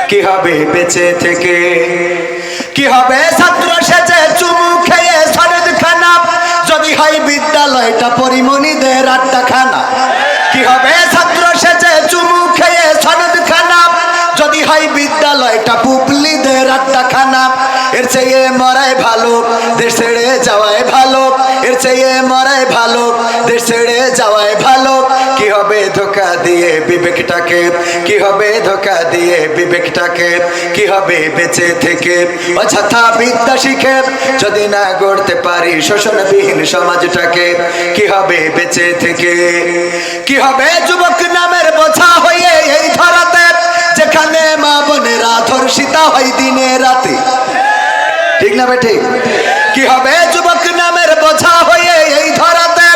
কি হবে বেঁচে থেকে? কি হবে ছাত্র সেজে চুমু খেয়ে সনদ খানা, যদি হয় বিদ্যালয়টা পরিমণিদের আড্ডাখানা। কি হবে ছাত্র সেজে চুমু খেয়ে সনদ খানা, যদি হয় বিদ্যালয়টা পুবলিদের আড্ডাখানা। এর চেয়ে মরাই ভালো দেশ ছেড়ে যাওয়াই ভালো, এর চেয়ে মরাই ভালো দেশ ছেড়ে যাওয়াই ভালো। কি হবে ধোকা দিয়ে বিবেকটাকে, কি হবে ধোকা দিয়ে বিবেকটাকে? কি হবে বেঁচে থেকে অযথা বিদ্যা শিখে, যদি না গড়তে পারি শোষণবিহীন সমাজটাকে? কি হবে বেঁচে থেকে? কি হবে যুবক নামের বোঝা হয়ে এই ধরাতে, যেখানে মা বোনেরা ধর্ষিতা হয় দিনে রাতে? ঠিক না বে ঠিক? কি হবে যুবক নামের বোঝা হয়ে এই ধরাতে,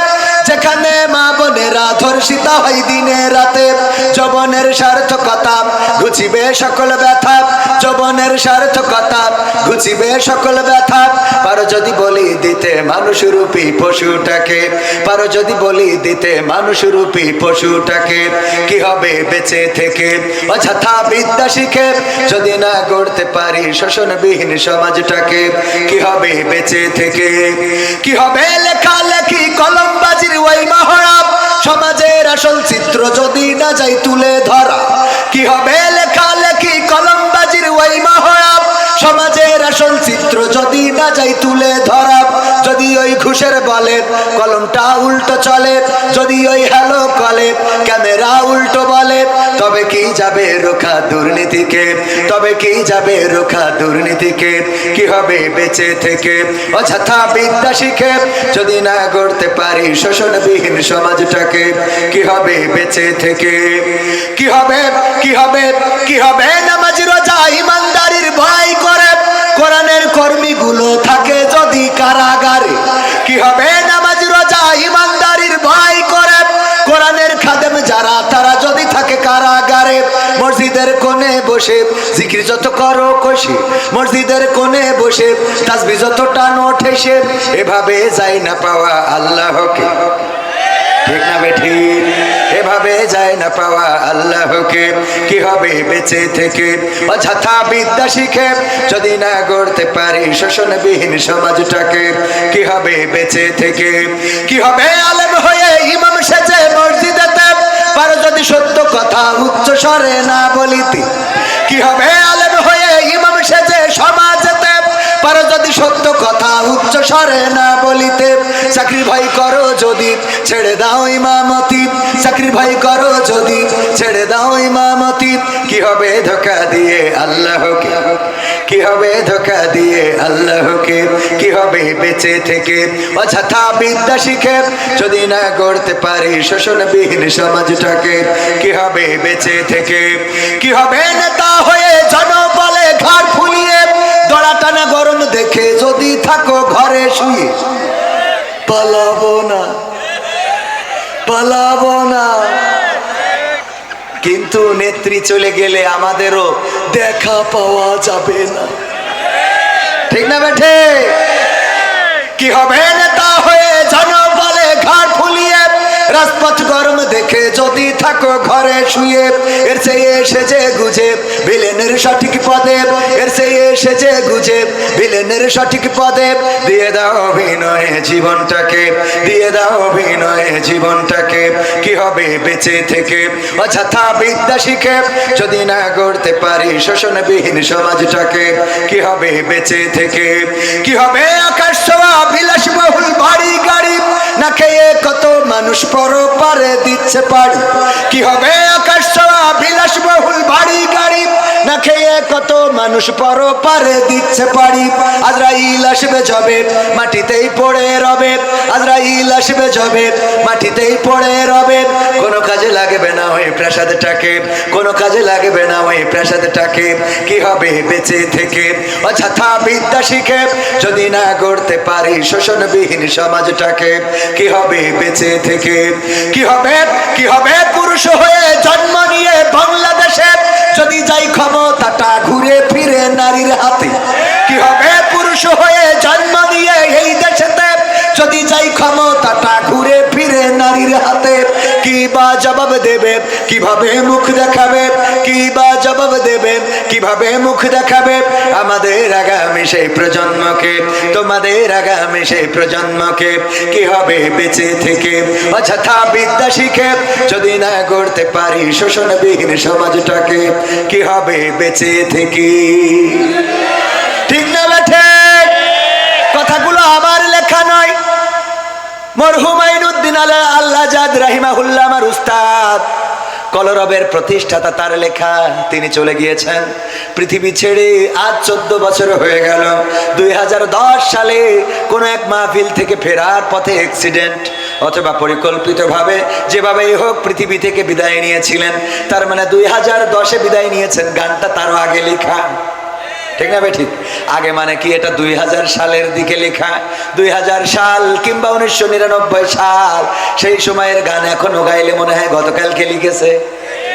যেখানে মা বোনেরা ধর্ষিতা হয় দিনে রাতে? যৌবনের সার্থকতা ঘুচিবে সকল ব্যথা, যৌবনের সার্থকতা ঘুচিবে সকল ব্যথা। পারো যদি বলি দিতে মানুষরূপী পশুটাকে, পারো যদি বলি দিতে মানুষরূপী পশুটাকে? কি হবে বেঁচে থেকে অযথা বিদ্যা শিখে, যদি না গড়তে পারি শোষণবিহীন সমাজটাকে? কি হবে বেঁচে থেকে? কি হবে লেখালেখি কলমবাজির ওই মহড়া, সমাজের আসল চিত্র যদি না যাই তুলে ধরা? কি হবে লেখালেখি কলমবাজির ওই মহড়া, সমাজের আসল চিত্র যদি না যাই তুলে ধরা? যদি ওই ঘুষের বলে কলমটা উল্টো চলে, যদি ওই হ্যালো কলে ক্যামেরা উল্টো বলে, তবে কি যাবে রোখা দুর্নীতিকে, তবে কি যাবে রোখা দুর্নীতিকে? কি হবে বেঁচে থেকে অযথা বিদ্যা শিখে, যদি না গড়তে পারি শোষণবিহীন সমাজটাকে? কি হবে বেঁচে থেকে? কি হবে, কি হবে, কি হবে নামাজি রোজা ইমানদারির ভয় করে, কোরআনের কর্মীগুলো থাকে যদি কারাগারে? কি হবে নামাজি রোজা ইমানদারির ভয় করে, কোরআনের খাদেম যারা তারা যদি থাকে কারাগারে? মসজিদের কোণে বসে জিকির যত করো কষে, মসজিদের কোণে বসে তাসবিহ যত টানো ঠেসে, এভাবে যায় না পাওয়া আল্লাহকে। ঠিক না বেঠি? এভাবে যায় না পাওয়া আল্লাহকে। কি হবে বেঁচে থেকে অযথা বিদ্যা শিখে, যদি না গড়তে পারি শোষণবিহীন সমাজটাকে? কি হবে বেঁচে থেকে? কি হবে আলেম হয়ে ইমাম সেজে মসজিদেতে, পারো যদি সত্য কথা উচ্চ স্বরে না বলিতে? কি হবে আলেম হয়ে ইমাম সেজে সমাজেতে, পারো যদি সত্য কথা উচ্চ স্বরে না বলিতে? চাকরি ভয় করো যদি ছেড়ে দাও ইমামতি, চাকরি ভয় করো যদি ছেড়ে দাও ইমামতি। কি হবে ধোকা দিয়ে আল্লাহকে, কি হবে ধোকা দিয়ে আল্লাহকে? কি হবে বেঁচে থেকে অযথা বিদ্যা শিখে, যদি না গড়তে পারি শোষণবিহীন সমাজটাকে? কি হবে বেঁচে থেকে? কি হবে নেতা হয়ে জনবলে ঘাড় ফুলিয়ে, দড়া টানা গরম দেখে যদি থাকো ঘরে শুয়ে? পালাবো না, পালাবো না, কিন্তু নেত্রী চলে গেলে আমাদেরও দেখা পাওয়া যাবে না। ঠিক না বেঠে? কি হবে নেতা হয়ে জনবলে ঘাড় ফুলিয়ে, রাজপথ গরম দেখে যদি থাকো ঘরে শুয়ে? এর চেয়ে সেজে গুজে ভিলেনের সঠিক পদে, এর চেয়ে সেজে গুজে ভিলেনের সঠিক পদে দিয়ে দাও অভিনয়ে জীবনটাকে, দিয়ে দাও অভিনয়ে জীবনটাকে। কি হবে বেঁচে থেকে অযথা বিদ্যা শিখে, যদি না গড়তে পারি শোষণবিহীন সমাজটাকে? কি হবে বেঁচে থেকে? কি হবে আকাশ ছোঁয়া বিলাসবহুল বাড়ি গাড়ি, না খেয়ে কত মানুষ পরপারে দিচ্ছে পাড়ি? কি হবে আকাশ ছোঁয়া বিলাসবহুল বাড়ি গাড়ি, না খেয়ে কত মানুষ পরপারে দিচ্ছে পাড়ি? আজরাইল আসবে যবে মাটিতেই পড়ে রবে, আজরাইল আসবে যবে মাটিতেই পড়ে রবে। কোনো কাজে লাগবে না ওই প্রাসাদটাকে, কোনো কাজে লাগবে না ওই প্রাসাদটাকে। কি হবে বেঁচে থেকে অযথা বিদ্যা শিখে, যদি না গড়তে পারি শোষণবিহীন সমাজটাকে? কি হবে বেঁচে থেকে? কি হবে, কি হবে পুরুষ হয়ে জন্ম নিয়ে বাংলাদেশে, যদি যাই ক্ষমতাটা ঘুরে ফিরে নারীর হাতে? কি হবে পুরুষ হয়ে জন্ম নিয়ে এই দেশেতে, যদি যাই ক্ষমতাটা ঘুরে ফিরে নারীর হাতে? কি বা জবাব দেবে, কিভাবে মুখ দেখাবে, কি বা জবাব দেবে, কিভাবে মুখ দেখাবে আমাদের আগামী সেই প্রজন্মকে, তোমাদের আগামী সেই প্রজন্মকে? কি হবে বেঁচে থেকে অযথা বিদ্যা শিখে যদি না গড়তে পারি শোষণবিহীন সমাজটাকে? কি হবে বেঁচে থেকে? ঠিক না বেঠে? কথাগুলো আমার লেখা নয়, মরহুম আইনুদ্দিন আল্লাহ জাদ রাহিমাহুল্লাহ আমার উস্তাদ, কলরবের প্রতিষ্ঠাতা, তার লেখা। তিনি চলে গিয়েছেন পৃথিবী ছেড়ে আজ 14 বছর হয়ে গেল। 2010 সালে কোন এক মাহফিল থেকে ফেরার পথে অ্যাক্সিডেন্ট অথবা পরিকল্পিতভাবে যেভাবেই হোক পৃথিবী থেকে বিদায় নিয়েছিলেন। তার মানে 2010-এ বিদায় নিয়েছেন, গানটা তারও আগে লেখা। ঠিক না ভাই? ঠিক। আগে মানে কি, এটা 2000 সালের দিকে লেখা। 2000 সাল কিংবা 1999 সাল, সেই সময়ের গান এখনো গাইলে মনে হয় গতকালকে লিখেছে।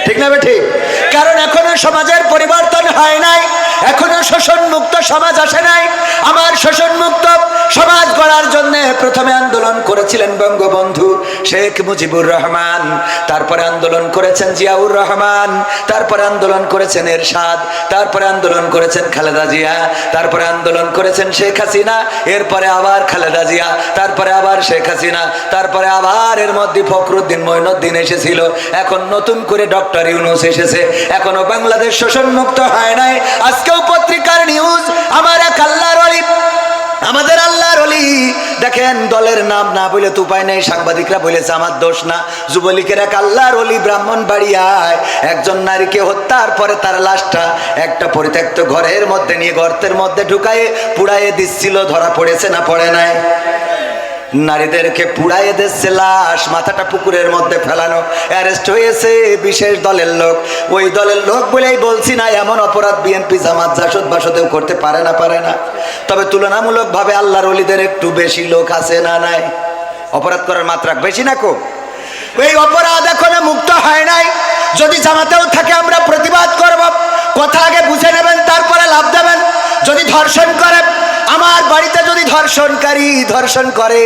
ঠিক না ভাই? ঠিক। কারণ এখনো সমাজের পরিবর্তন হয় নাই, এখনো শোষণ মুক্ত সমাজ আসে নাই। আমার শোষণ মুক্ত সমাজ গড়ার জন্য প্রথমে আন্দোলন করেছিলেন বঙ্গবন্ধু শেখ মুজিবুর রহমান, তারপরে আন্দোলন করেছেন জিয়াউর রহমান, তারপরে আন্দোলন করেছেন এরশাদ, তারপরে আন্দোলন করেছেন খালেদা জিয়া, তারপরে আন্দোলন করেছেন শেখ হাসিনা, এরপরে আবার খালেদা জিয়া, তারপরে আবার শেখ হাসিনা, তারপরে আবার এর মধ্যে ফখরুদ্দিন মঈনুদ্দিন এসেছিল, এখন নতুন করে ডক্টর ইউনূস এসেছে। এখনো বাংলাদেশ শোষণ মুক্ত হয় নাই। আজকেও পত্রিকার নিউজ, আমার এক আল্লাহর ওলি, আমাদের আল্লাহর ওলি, দেখেন দলের নাম না বলে তো উপায় নেই, সাংবাদিকরা বলেছে আমার দোষ না। যুবলীগের এক আল্লাহর ওলি ব্রাহ্মণবাড়িয়ায় একজন নারীকে হত্যার পরে তার লাশটা একটা পরিত্যক্ত ঘরের মধ্যে নিয়ে গর্তের মধ্যে ঢুকায়ে পুড়াইয়ে দিচ্ছিল, ধরা পড়েছে না পড়ে নাই? নারীদেরকে পুড়াইয়ে দিচ্ছে লাশ, মাথাটা পুকুরের মধ্যে ফেলানো, অ্যারেস্ট হয়েছে বিশেষ দলের লোক। ওই দলের লোক বলেই বলছি না, এমন অপরাধ বিএনপি জামাত জাসদ বাসদেও করতে পারে না, পারে না। তবে তুলনামূলকভাবে আল্লাহর ওলিদের একটু বেশি লোক আছে না নাই? অপরাধ করার মাত্রা বেশি না কম? এই অপরাধ এখনো মুক্ত হয় নাই। যদি জামাতেও থাকে আমরা প্রতিবাদ করব। কথা আগে বুঝে নেবেন, তারপরে লাভ দেবেন। যদি ধর্ষণ করে, আমার বাড়িতে যদি ধর্ষণকারী ধর্ষণ করে,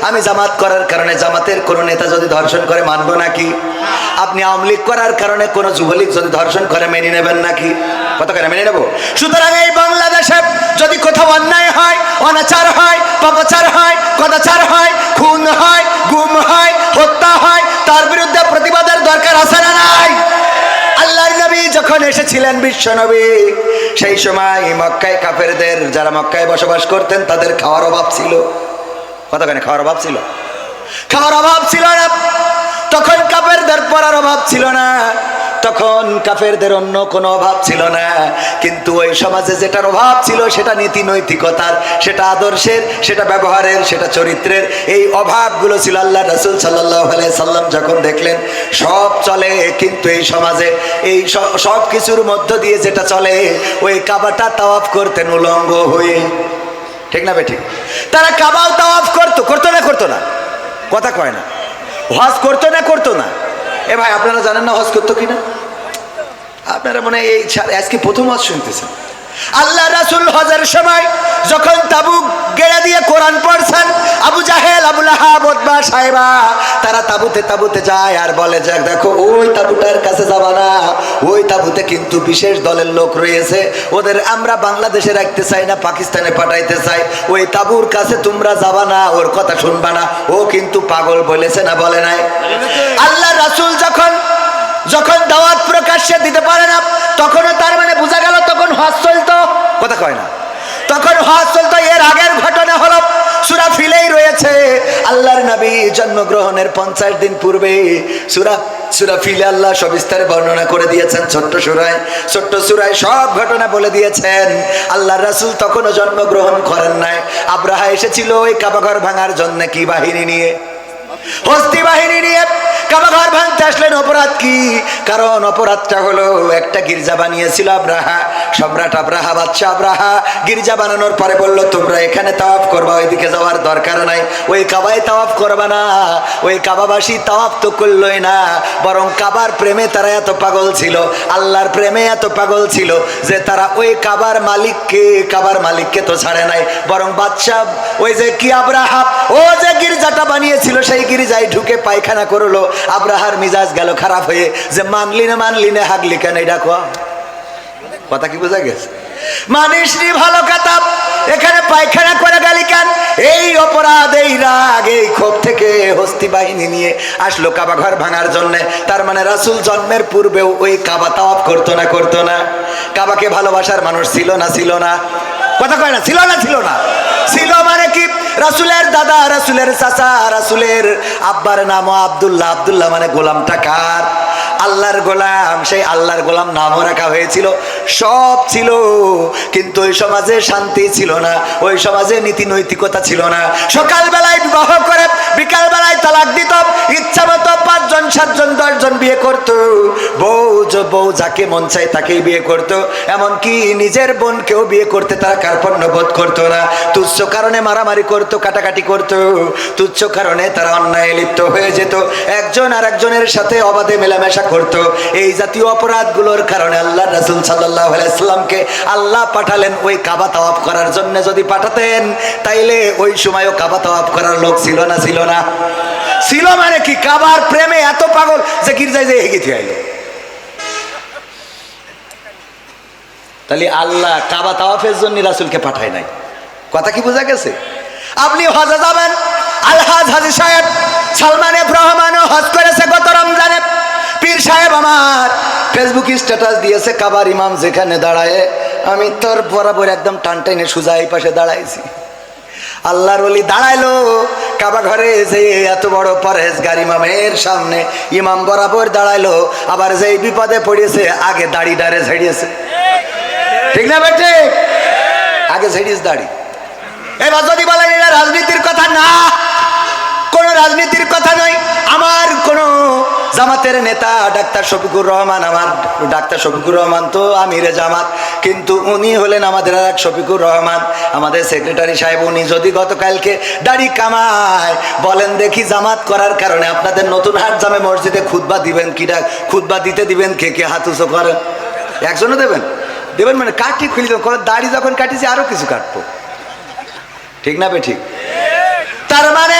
আমি জামাত করার কারণে জামাতের কোন নেতা যদি ধর্ষণ করে মানবো নাকি? আপনি আওয়ামী লীগ করার কারণে কোন যুবলীগ যদি ধর্ষণ করে মেনে নেবেন নাকি? কত করে মেনে নেব? সুতরাং এই বাংলাদেশে যদি কোথাও অন্যায় হয়, অনাচার হয়, পাপাচার হয়, কদাচার হয়, খুন হয়, গুম হয়, হত্যা হয়, তার বিরুদ্ধে প্রতিবাদের দরকার আছে না নাই? আল্লাহর নবী যখন এসেছিলেন, বিশ্ব নবী, সেই সময় মক্কায় কাফেরদের, যারা মক্কায় বসবাস করতেন, তাদের খাওয়ার অভাব ছিল। কতখানি খাওয়ার অভাব ছিল? খাওয়ার অভাব ছিল না। তখন কাফেরদের পড়ার অভাব ছিল না, তখন কাফেরদের অন্য কোনো অভাব ছিল না। কিন্তু ওই সমাজে যেটার অভাব ছিল সেটা নীতি নৈতিকতার, সেটা আদর্শের, সেটা ব্যবহারের, সেটা চরিত্রের। এই অভাবগুলো ছিল। আল্লাহ রাসূল সাল্লাল্লাহু আলাইহি সাল্লাম যখন দেখলেন সব চলে, কিন্তু এই সমাজে এই সব কিছুর মধ্য দিয়ে যেটা চলে, ওই কাবাটা তাওয়াফ করতেন উলঙ্গ হয়ে। ঠিক না বেঠিক? তারা কাবাও তাওয়াফ করতো, করতো না? করতো না? কথা কয় না। হজ করতো না? করতো না? এ ভাই, আপনারা জানেন না হজ করতো কিনা? আপনারা মনে এই আজকে প্রথম হজ শুনতেছেন। আল্লাহ রাসূল হজের সময় যখন তাবুক গেড়ে দিয়ে কোরআন পড়ছেন, আবু জাহেল, আবু লাহাব, উতবা, সাইবা, তারা তাবুতে তাবুতে যায় আর বলে যে দেখো ওই তাবুটার কাছে যাবা না, ওই তাবুতে কিন্তু বিশেষ দলের লোক রয়েছে, ওদের আমরা বাংলাদেশে রাখতে চাই না, পাকিস্তানে পাঠাইতে চাই, ওই তাবুর কাছে তোমরা যাবা না, ওর কথা শুনবা না, ও কিন্তু পাগল বলেছে না বলে নাই? আল্লাহ রাসূল যখন দাওয়াত প্রকাশ্যে দিতে পারে না, তখনও তার মানে বোঝা গেল তখন হজ চলতো। কথা কয় না? তখন হজ চলতো। এর আগের ঘটনা হলো সূরা ফিলেই রয়েছে। আল্লাহর নবী জন্মগ্রহণের 50 দিন পূর্বে সূরা ফিলে আল্লাহ সবিস্তারে বর্ণনা করে দিয়েছেন। ছোট্ট সূরায় সব ঘটনা বলে দিয়েছেন। আল্লাহর রাসূল তখনও জন্মগ্রহণ করেন নাই। আব্রাহা এসেছিল ওই কাবাঘর ভাঙার জন্য কি বাহিনী নিয়ে? হস্তি বাহিনী নিয়ে কাবাঘর ভাঙতে আসলেন। অপরাধ কি? কারণ অপরাধটা হলো একটা গির্জা বানিয়েছিল আব্রাহা সম্রাট আব্রাহা, বাদশা আব্রাহা গির্জা বানানোর পরে বলল, তোমরা এখানে তাওয়াফ করবা, ওইদিকে যাওয়ার দরকার নাই, ওই কাবায় তাওয়াফ করবা না। ওই কাবাবাসী তাওয়াফ তো করলই না, বরং কাবার প্রেমে তারা এত পাগল ছিল, আল্লাহর প্রেমে এত পাগল ছিল যে তারা ওই কাবার মালিককে তো ছাড়ে নাই, বরং বাদশা ওই যে কি আব্রাহা ও যে গির্জাটা বানিয়েছিল সেই গির্জায় ঢুকে পায়খানা করলো। আব্রাহার মিজাজ গেল খারাপ হয়ে, যে মানলি না হাগলি কেন, এটা কথা কি বোঝা গেছে? মানিস নি ভালো কথা, এখানে পায়খানা করে গেলি কেন? এই অপরাধ, এই রাগ, এই ক্ষোভ থেকে হস্তি বাহিনী নিয়ে আসলো কাবা ঘর ভাঙার জন্য। তার মানে রাসূল জন্মের পূর্বেও ওই কাবা তাওয়াফ করতো না? কাবাকে ভালোবাসার মানুষ ছিল না? কথা কয় না, ছিল না? ছিল মানে কি? রাসূলের দাদা, রাসূলের চাচা, রাসূলের আব্বার নামও আব্দুল্লাহ মানে গোলামটা কার? আল্লাহর গোলাম। সেই আল্লাহর গোলাম নামও রাখা হয়েছিল, সব ছিল, কিন্তু ওই সমাজে শান্তি ছিল না, ওই সমাজে নীতি নৈতিকতা ছিল না। সকালবেলায় বিবাহ করে বিকালবেলায় তালাক দিত, ইচ্ছা মতো 5 জন 7 জন 10 জন বিয়ে করতো, বউ যাকে মন চায় তাকেই বিয়ে করতো, এমনকি নিজের বোনকেও বিয়ে করতে তারা কার্পণ্য বোধ করতো না। তুচ্ছ কারণে মারামারি করতো, কাটাকাটি করতো, তুচ্ছ কারণে তারা অন্যায় লিপ্ত হয়ে যেত, একজন আর একজনের সাথে অবাধে মেলামেশা করতো। এই জাতীয় অপরাধগুলোর কারণে আল্লাহ রাসূল সাল্লাল্লাহু আলাইহি সাল্লামকে আল্লাহ পাঠালেন ওই কাবা তাওয়াফ করার জন্য। যদি পাঠাতেন তাইলে ওই সময়ও কাবা তাওয়াফ করার লোক ছিল না? ছিল মানে কি? কাবার প্রেমে এত পাগল যে গির্জায় যেয়ে হেগে থিয়ে আইলো। তাহলে আল্লাহ কাবা তাওয়াফের জন্য রাসূলকে পাঠায় নাই। কথা কি বোঝা গেছে? আপনি হজে যাবেন, আলহাজ হাজী সাহেব সালমান এফ রহমানও হজ করেছে গত রমজানে। পীর সাহেব আমার ফেসবুক স্ট্যাটাস দিয়েছে, কাবার ইমাম যেখানে দাঁড়ায় আমি তোর বরাবর একদম টান টাইনে সোজা এই পাশে দাঁড়াইছি। আল্লাহর ওলি দাঁড়াইলো কাবা ঘরে, যে এত বড় পরহেজগার ইমামের সামনে ইমাম বরাবর দাঁড়াইলো, আবার যেই বিপদে পড়েছে আগে দাড়ি ডারে ঝেড়িয়েছে। ঠিক না বেটে? আগে ঝেড়িস দাড়ি। এবার যদি বলেন এটা রাজনীতির কথা, না, কোনো রাজনীতির কথা নয়। আমার কোন জামাতের নেতা ডাক্তার শফিকুর রহমান, আমার ডাক্তার শফিকুর রহমান তো আমিরে জামাত, কিন্তু উনি হলেন আমাদের আর এক শফিকুর রহমান, আমাদের সেক্রেটারি সাহেব। উনি যদি গতকালকে দাড়ি কামায়, বলেন দেখি জামাত করার কারণে আপনাদের নতুন হাট জামে মসজিদে খুতবা দিবেন কি? খুতবা দিতে দিবেন কে হাত উঁচু করেন? একজনও দেবেন মানে কাটি খুলি দেবেন। দাড়ি যখন কাটিছি আরো কিছু কাটবো। ঠিক না বে? ঠিক। তার মানে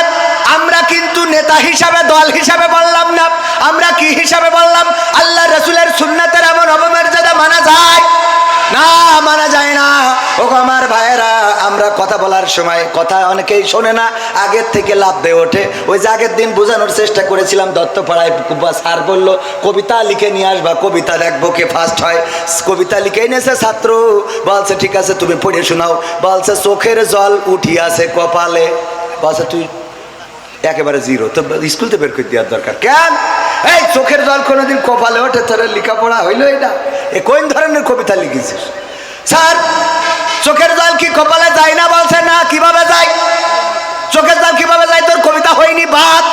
আমরা কিন্তু নেতা হিসাবে, দল হিসাবে বললাম না, আমরা কি হিসাবে বললাম? আল্লাহ রাসূলের সুন্নাতের এমন অপমর্যাদা মানা যায় না? মানা যায় না। ও আমার ভাইয়েরা, আমরা কথা বলার সময় কথা অনেকেই শোনে না, আগের থেকে লাভ দিয়ে ওঠে। ওই যে আগের দিন বোঝানোর চেষ্টা করেছিলাম, দত্তপাড়ায় স্যার বললো কবিতা লিখে নিয়ে আসবা, কবিতা দেখবো কে ফার্স্ট হয়। কবিতা লিখে এনেছে ছাত্র, বলছে ঠিক আছে তুমি পড়ে শোনাও। বলছে চোখের জল উঠিয়াছে কপালে। বলছে তুই একেবারে জিরো, তো স্কুল তো বের করে দেওয়ার দরকার। কেন? এই চোখের জল কোনোদিন কপালে ওঠে? তোর লেখাপড়া হইলো এটা? এ কোন ধরনের কবিতা লিখেছিস? স্যার চোখের জল কি কপালে যায় না? বলছে না। কিভাবে যায়? চোখের জল কিভাবে যায়? তোর কবিতা হয়নি বাদ।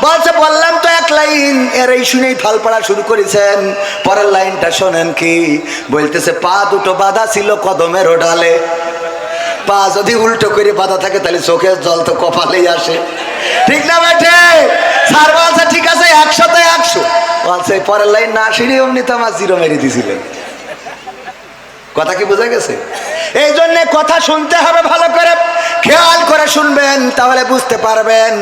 বলছে বললাম তো এক লাইন, এর এই শুনেই ফাল পড়া শুরু করেছেন। পরের লাইনটা শোনেন কি বলতেছে, পা দুটো বাঁধা ছিল কদমের ডালে। পা যদি উল্টো করে বাঁধা থাকে তাহলে চোখের জল তো কপালেই আসে। ঠিক না বেঠে? স্যার বলছে ঠিক আছে 100-তে 100। বলছে পরের লাইন না শুনে অমনি তো আমার জিরো মেরে দিয়েছিলেন। কথা কি বোঝা গেছে? এই জন্য কথা শুনতে হবে ভালো করে, খেয়াল করে শুনবেন, তাহলে বুঝতে পারবেন।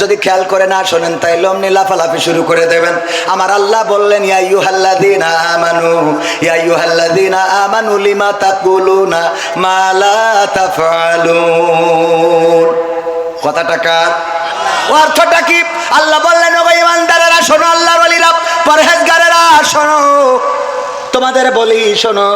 যদি খেয়াল করে না শোনেন তাইলে অমনি লাফালাফি শুরু করে দেবেন। আমার আল্লাহ বললেন, ইয়া আইয়ুহাল্লাযীনা আমানু লিমা তাকুলুনা মা লা তাফআলুন। কথাটা কার? অর্থটা কি? আল্লাহ বললেন, ও ঈমানদারেরা শোনো, আল্লাহর ওলিরা, পরহেজগারেরা শোনো, তোমাদের বলি শোনো,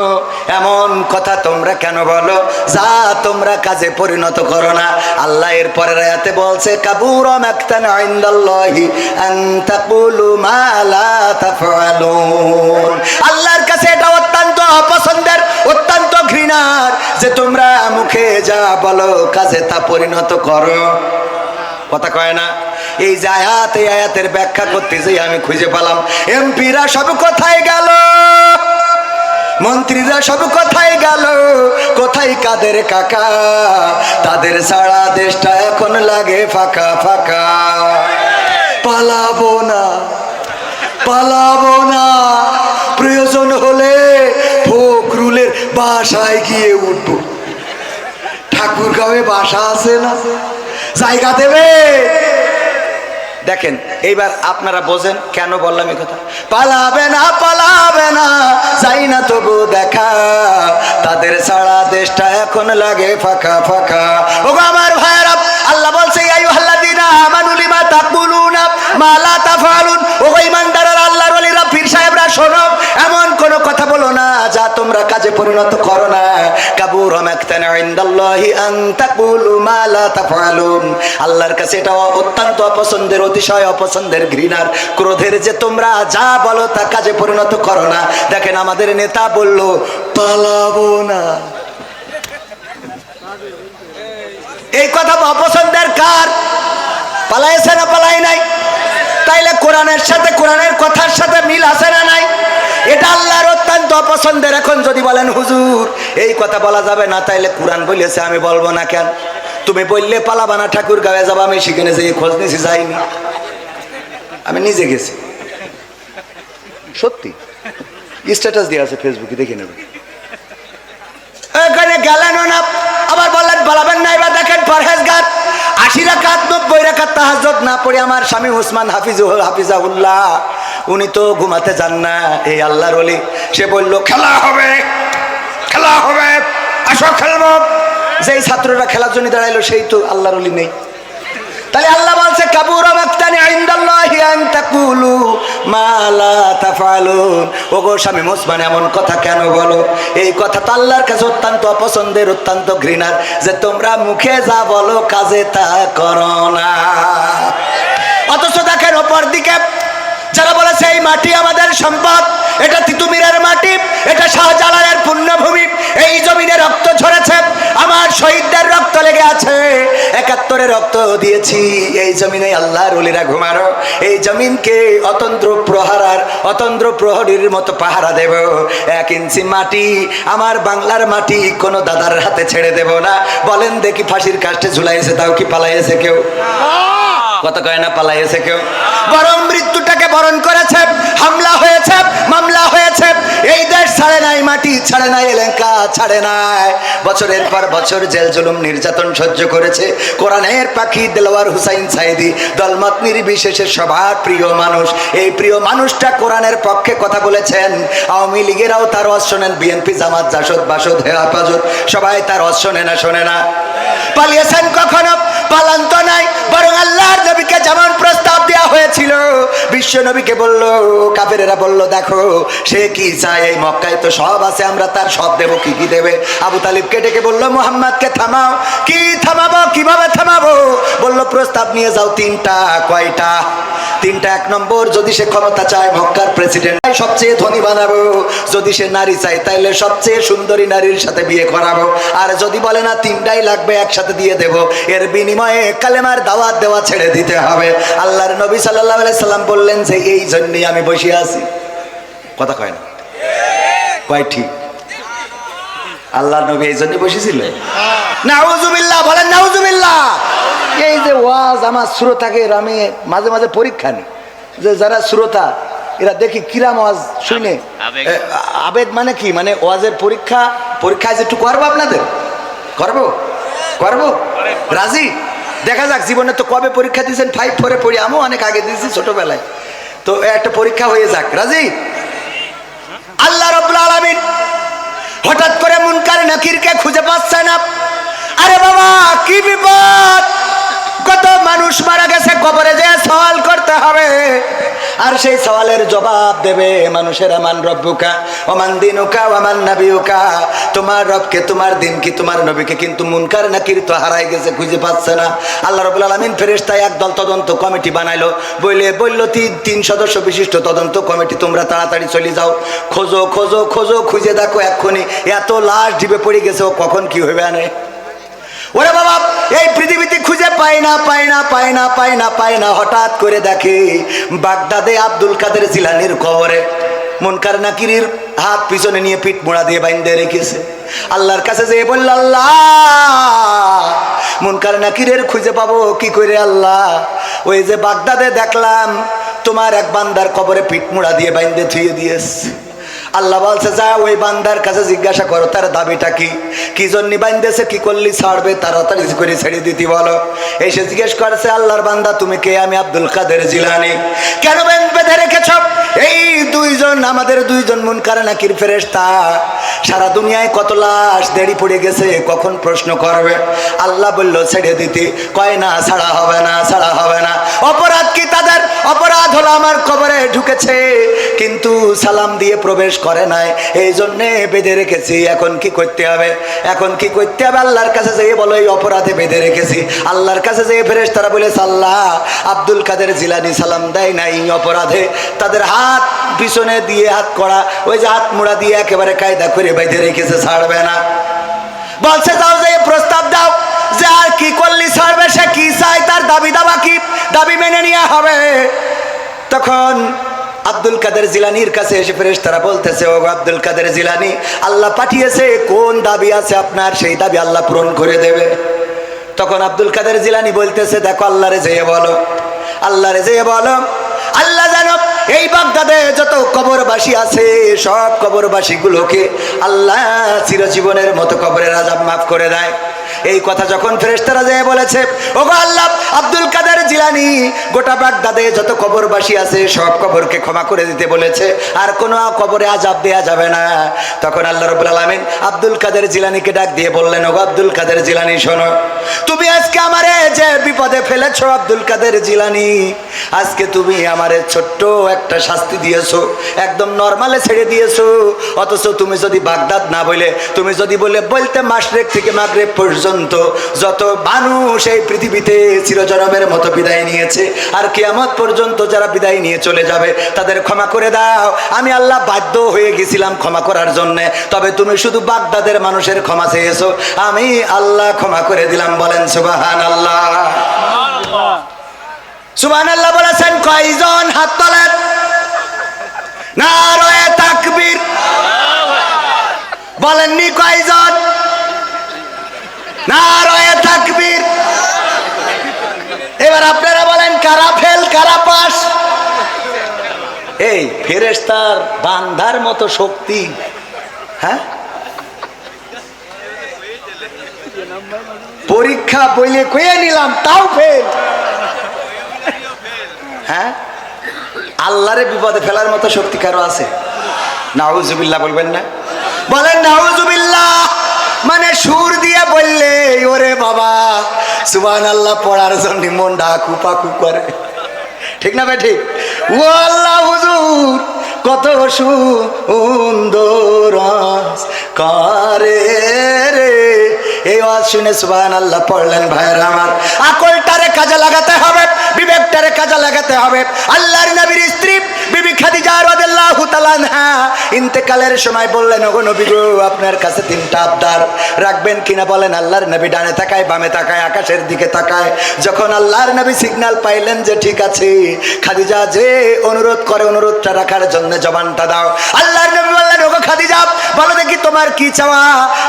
এমন কথা তোমরা কেন বলো যা তোমরা কাজে পরিণত করো না। আল্লাহ এর পরের আয়াতে বলছে, কাবুরা মাকতান ইনদাল্লাহি আন তাকুলু মা লা তাফআলুন। আল্লাহর কাছে এটা অত্যন্ত অপছন্দের, অত্যন্ত ঘৃণার যে তোমরা মুখে যা বলো কাজে তা পরিণত করো। কথা কয় না? এই যে আয়াত, এই আয়াতের ব্যাখ্যা করতে যে আমি খুঁজে পেলাম এমপিরা সব কোথায় গেল? মন্ত্রীরা সব কোথায় গেল, কোথায় কাদের কাকা, তাদের সারা দেশটা এখন লাগে ফাঁকা ফাঁকা। পালাবো না, পালাবো না, প্রয়োজন হলে ফখরুলের বাসায় গিয়ে উঠবো। ঠাকুরগাঁওয়ে বাসা আছে না, জায়গা দেবে? দেখেন এইবার আপনারা বোঝেন কেন বললাম এই কথা। পালাবে না, পালাবে না, যাই না তবু দেখা, তাদের সারা দেশটা এখন লাগে ফাঁকা ফাঁকা। ওগো আমার ভাইয়েরা, আল্লাহ বলছে ইয়া আইয়ুহাল্লাযীনা আমানু লিমা তাকুলুনা মা লা তাফআলুন। ওগো ঈমানদাররা, আল্লাহর ওলিরা, পীর সাহেবরা, শোনো, এমন কোন কথা বলো না যা তোমরা কাজে পরিণত করো না। কাবুরা মাকতান ইনদাল্লাহি আন তাকুলু মা লা তাফআলুন। আল্লাহর কাছে এটা অত্যন্ত অপছন্দের, অতিশয় অপছন্দের, ঘৃণার, ক্রোধের যে তোমরা যা বলো তা কাজে পরিণত করো না। দেখেন আমাদের নেতা বলল পালাবো না, এই কথা অপছন্দের কার? পালাইছে না পালাই নাই? তাইলে কোরআনের সাথে, কোরআনের কথার সাথে মিল আছে না নাই? এটা আল্লাহর অত্যন্ত অপছন্দের। এখন যদি বলেন হুজুর এই কথা বলা যাবে না, তাইলে কোরআন বলেছে আমি বলবো না কেন? তুমি বললে পালাবা না, ঠাকুরগাঁওয়ে যাবো, আমি সেখানে যেয়ে খোঁজ নিয়েছি, যাইনি, আমি নিজে গেছি, সত্যি স্ট্যাটাস দিয়ে আছে ফেসবুকে, দেখে নেবেন। এখানে গেলেন না, আবার বললেন পালাবেন না। এবার দেখেন পরহেজগার 80 রাকাত 90 রাকাত তাহাজ্জুদ না পড়ে আমার স্বামী উসমান হাফিজাহুল্লাহ, উনি তো ঘুমাতে যান না, এই আল্লাহর ওলি, সে বলল খেলা হবে, খেলা হবে, আসো খেলবো। যেই ছাত্ররা খেলার জন্য দাঁড়াইলো সেই তো আল্লাহর ওলি নেই। তাহলে আল্লাহ বলছে কাবুরা মাকতান ইনদাল্লাহি আন তাকুলু মা লা তাফআলুন। ওগো স্বামী মুসলমান এমন কথা কেন বলো? এই কথা তো আল্লাহর কাছে অত্যন্ত অপছন্দের, অত্যন্ত ঘৃণার, যে তোমরা মুখে যা বলো কাজে তা করো না। অথচ দেখেন অপর দিকে যারা বলেছে এই মাটি আমাদের সম্পদ, এটা তিতুমিরের মাটি, এটা শাহজালালের পুণ্যভূমি, এই জমিনে রক্ত ঝরেছে, আমার শহীদদের রক্ত লেগে আছে, 71-এ রক্ত দিয়েছি, এই জমিনে আল্লাহর ওলিরা ঘুমানো, এই জমিনকে অতন্ত্র প্রহারার, অতন্ত্র প্রহরীর মতো পাহারা দেব। 1 ইঞ্চি মাটি, আমার বাংলার মাটি, কোনো দাদার হাতে ছেড়ে দেব না। বলেন দেখি ফাঁসির কাস্টে ঝুলাইছে, তাও কি পালাইছে কেউ? কথা কয় না পালাইছে কেউ? বরং মৃত্যুটাকে বরণ করেছে, হামলা হয়েছে, মামলা হয়েছে, এই দেশ ছাড়ে নাই, মাটি ছাড়ে নাই, এলাকা ছাড়ে নাই, বছরের পর বছর জেল জুলুম নির্যাতন সহ্য করেছে। কোরআনের পাখি দেলোয়ার হুসাইন সাইদি, দলমত নির্বিশেষে সবার প্রিয় মানুষ, এই প্রিয় মানুষটা কোরআনের পক্ষে কথা বলেছেন। আওয়ামী লীগেরাও তার ওয়াজ শোনেন, বিএনপি, জামাত, জাসদ, বাসদ, হেফাজত, সবাই তার ওয়াজ শোনে না, শোনে না? পালিয়েছেন কখনো? পালান তো নাই, বরং আল্লাহর নবীকে যেমন প্রস্তাব দেওয়া হয়েছিল, বিশ্ব নবীকে বলল, কাফেরেরা বলল দেখো সে কি চায়, এই মক্কায় তো সব আছে, আমরা তার সব দেবো, কি কি দেবে? আবু তালিবকে ডেকে বলল মুহাম্মদকে থামাও। কি থামাবো, কিভাবে থামাবো? বলল প্রস্তাব নিয়ে যাও 3টা। কয়টা? 3টা। 1 নম্বর, যদি সে ক্ষমতা চায় মক্কার প্রেসিডেন্ট সবচেয়ে ধনী বানাবো, যদি সে নারী চায় তাইলে সবচেয়ে সুন্দরী নারীর সাথে বিয়ে করাবো, আর যদি বলে না 3টাই লাগবে একসাথে দিয়ে দেব, এর বিনিময়ে কালেমার দাওয়াত দেওয়া ছেড়ে দিতে হবে। আল্লাহর নবী সাল্লাল্লাহু আলাইহি সাল্লাম বললেন যে এই জন্যই আমি বসে আছি। কথা কয় না? কয় ঠিক? আল্লাহর নবী এই জন্যই বসেছিল। নাউজুবিল্লাহ, বলেন নাউজুবিল্লাহ। এই যে ওয়াজ আমার শ্রোতাকে আমি মাঝে মাঝে পরীক্ষা নিই, যে যারা শ্রোতা এরা দেখি কিরাম ওয়াজ শুনে, আবেগ মানে কি, মানে ওয়াজের পরীক্ষায় যে একটু করবো, আপনাদের করবো, করবো, রাজি? দেখা যাক, জীবনে তো কবে পরীক্ষা দিয়েছেন? 5 4-এ পড়ি, আমিও অনেক আগে দিয়েছি ছোটবেলায়, তো একটা পরীক্ষা হয়ে যাক, রাজি? আল্লাহ রাব্বুল আলামিন হঠাৎ করে মুনকার নাকিরকে খুঁজে পাচ্ছে না। আরে বাবা কি বিপদ, কত মানুষ মারা গেছে, কবরে যেয়ে সওয়াল করতে হবে, আর সেই সওয়ালের জবাব দেবে মানুষেরা, মান রব্বুকা ওমান দিনুকা ওমান নাবিয়ুকা, তোমার রবকে, তোমার দিন কি, তোমার নবীকে, কিন্তু মুনকার নাকির তো হারাই গেছে, খুঁজে পাচ্ছে না। আল্লাহ রাব্বুল আলামিন ফেরেশতা একদল তদন্ত কমিটি বানাইলো, বলল 3 সদস্য বিশিষ্ট তদন্ত কমিটি, তোমরা তাড়াতাড়ি চলে যাও, খোঁজো খোঁজো খোঁজো, খুঁজে দেখো এক্ষুনি এত লাশ ঢিবে পড়ে গেছে, ও কখন কি হবে আনে। ওরে বাবা, এই পৃথিবীতে খুঁজে পায় না, পায় না, পায় না, পায় না, পায় না, হঠাৎ করে দেখে বাগদাদে আব্দুল কাদের জিলানির কবরে মুনকার নাকিরের হাত পিছনে নিয়ে পিঠ মোড়া দিয়ে বাইন্ধে রেখেছে। আল্লাহর কাছে যেয়ে বলল, আল্লাহ মুনকার নাকিরের খুঁজে পাবো কি করে আল্লাহ? ওই যে বাগদাদে দেখলাম তোমার এক বান্দার কবরে পিঠ মোড়া দিয়ে বাইন্ধে থুয়ে দিয়েছে। আল্লাহ বলছে, যা ওই বান্দার কাছে জিজ্ঞাসা করো তার দাবিটা কি, কি জন্য বাইন্ধেছে, কি করলি ছাড়বে, তাড়াতাড়ি করে ছেড়ে দিতে বলো। এসে জিজ্ঞেস করছে, আল্লাহর বান্দা তুমি কে? আমি আব্দুল কাদের জিলানী। কেন বেঁধে রেখেছ? এই দুইজন আমাদের দুইজন মুনকার নাকির ফেরেশতা, সারা দুনিয়ায় কত লাশ দেরি পড়ে গেছে, কখন প্রশ্ন করবে? আল্লাহ বলল ছেড়ে দিতে। কয় না, ছাড়া হবে না, ছাড়া হবে না। অপরাধ কি তাদের? অপরাধ হলো আমার কবরে ঢুকেছে কিন্তু সালাম দিয়ে প্রবেশ করে নাই, এই জন্যে বেঁধে রেখেছি। এখন কি করতে হবে? এখন কি করতে হবে? আল্লাহর কাছে যেয়ে বলো এই অপরাধে বেঁধে রেখেছি। আল্লাহর কাছে যেয়ে ফেরেশতারা বলে, আল্লাহ আব্দুল কাদের জিলানী সালাম দেয় নাই অপরাধে, তাদের হাত পিছনে দিয়ে হাত করা, ওই যে হাত মোড়া দিয়ে একেবারে কায়দা করে বেঁধে রেখেছে, ছাড়বে না। বলছে যাও যে প্রস্তাব দাও যে আর কি করলি ছাড়বে, সে কি চায়, তার দাবি দাবা কি, দাবি মেনে নেওয়া হবে। তখন আব্দুল কাদের জিলানির কাছে এসে ফেরেশতারা বলতেছে, ও আব্দুল কাদের জিলানী, আল্লাহ পাঠিয়েছে, কোন দাবি আছে আপনার, সেই দাবি আল্লাহ পূরণ করে দেবে। তখন আব্দুল কাদের জিলানী বলতেছে, দেখো আল্লাহরে যেয়ে বলো, আল্লাহরে যেয়ে বলো আল্লাহ জানো এই বাগদাদে যত কবরবাসী আছে সব কবরবাসী গুলোকে আল্লাহ চিরজীবনের মতো কবরের আযাব মাফ করে দেয়। এই কথা যখন ফেরেশতারা যেয়ে বলেছে, ওগো আল্লাহ আব্দুল কাদের জিলানী গোটা বাগদাদে যত কবরবাসী আছে সব কবরকে ক্ষমা করে দিতে বলেছে, আর কোনো কবরে আযাব দেয়া যাবে না। তখন আল্লাহ রাব্বুল আলামিন আব্দুল কাদের জিলানীকে ডাক দিয়ে বললেন, ওগো আব্দুল কাদের জিলানী শোনো, তুমি আজকে আমারে যে বিপদে ফেলেছো আব্দুল কাদের জিলানী, আজকে তুমি আমারে ছোট্ট একটা শাস্তি দিয়েছো, একদম নরমালে ছেড়ে দিয়েছো। অথচ তুমি যদি বাগদাদ না বলে, তুমি যদি বলতে মাশরিক থেকে মাগরিব পর্যন্ত যত মানুষ এই পৃথিবীতে চিরজনমের মতো বিদায় নিয়েছে আর কিয়ামত পর্যন্ত যারা বিদায় নিয়ে চলে যাবে তাদের ক্ষমা করে দাও, আমি আল্লাহ বাধ্য হয়ে গেছিলাম ক্ষমা করার জন্য, তবে তুমি শুধু বাগদাদের মানুষের ক্ষমা চেয়েছো, আমি আল্লাহ ক্ষমা করে দিলাম। বলেন সুবহানাল্লাহ। সুবহানাল্লাহ বলেছেন কয়জন? হাত তোলেন। নারায়ে তাকবীর। বলেননি কয়জন? নারায়ে তাকবীর। এবার আপনারা বলেন কারা ফেল কারা পাস? এই ফেরেশতার বান্দার মতো শক্তি, হ্যাঁ? পরীক্ষা বইলে কয়ে নিলাম তাও ফেল, হ্যাঁ? আল্লাহরে বিপদে ফেলার মতো শক্তি কারো আছে? নাউজুবিল্লাহ বলবেন না? বলেন নাউজুবিল্লাহ। মানে সুর দিয়ে বললে ওরে বাবা সুবহানাল্লাহ পড়ার জন্য মন ডাকু পাকু করে, ঠিক না ভাই? ঠিক। ও আল্লাহ হুজুর কত সুন্দর করে রে, এই ওয়াজ শুনে সুবহানাল্লাহ পড়লেন ভাইরা আমার। আকলটারে কাজে লাগাতে হবে, বিবেকটারে কাজে লাগাতে হবে। আল্লাহর নবীর স্ত্রী বিবি খাদিজা রাদিয়াল্লাহু তাআলা আনহা ইন্তেকালের সময় বললেন, ওগো নবী গো আপনার কাছে তিনটা আবদার রাখবেন কিনা বলেন। আল্লাহর নবী ডানে তাকায় বামে তাকায় আকাশের দিকে তাকায়। যখন আল্লাহর নবী সিগন্যাল পাইলেন যে ঠিক আছে, খাদিজা যে অনুরোধ করে অনুরোধটা রাখার জন্য জবানটা দাও। আল্লাহর নবী বললেন, ওগো খাদিজা বলো দেখি তোমার কি চাওয়া?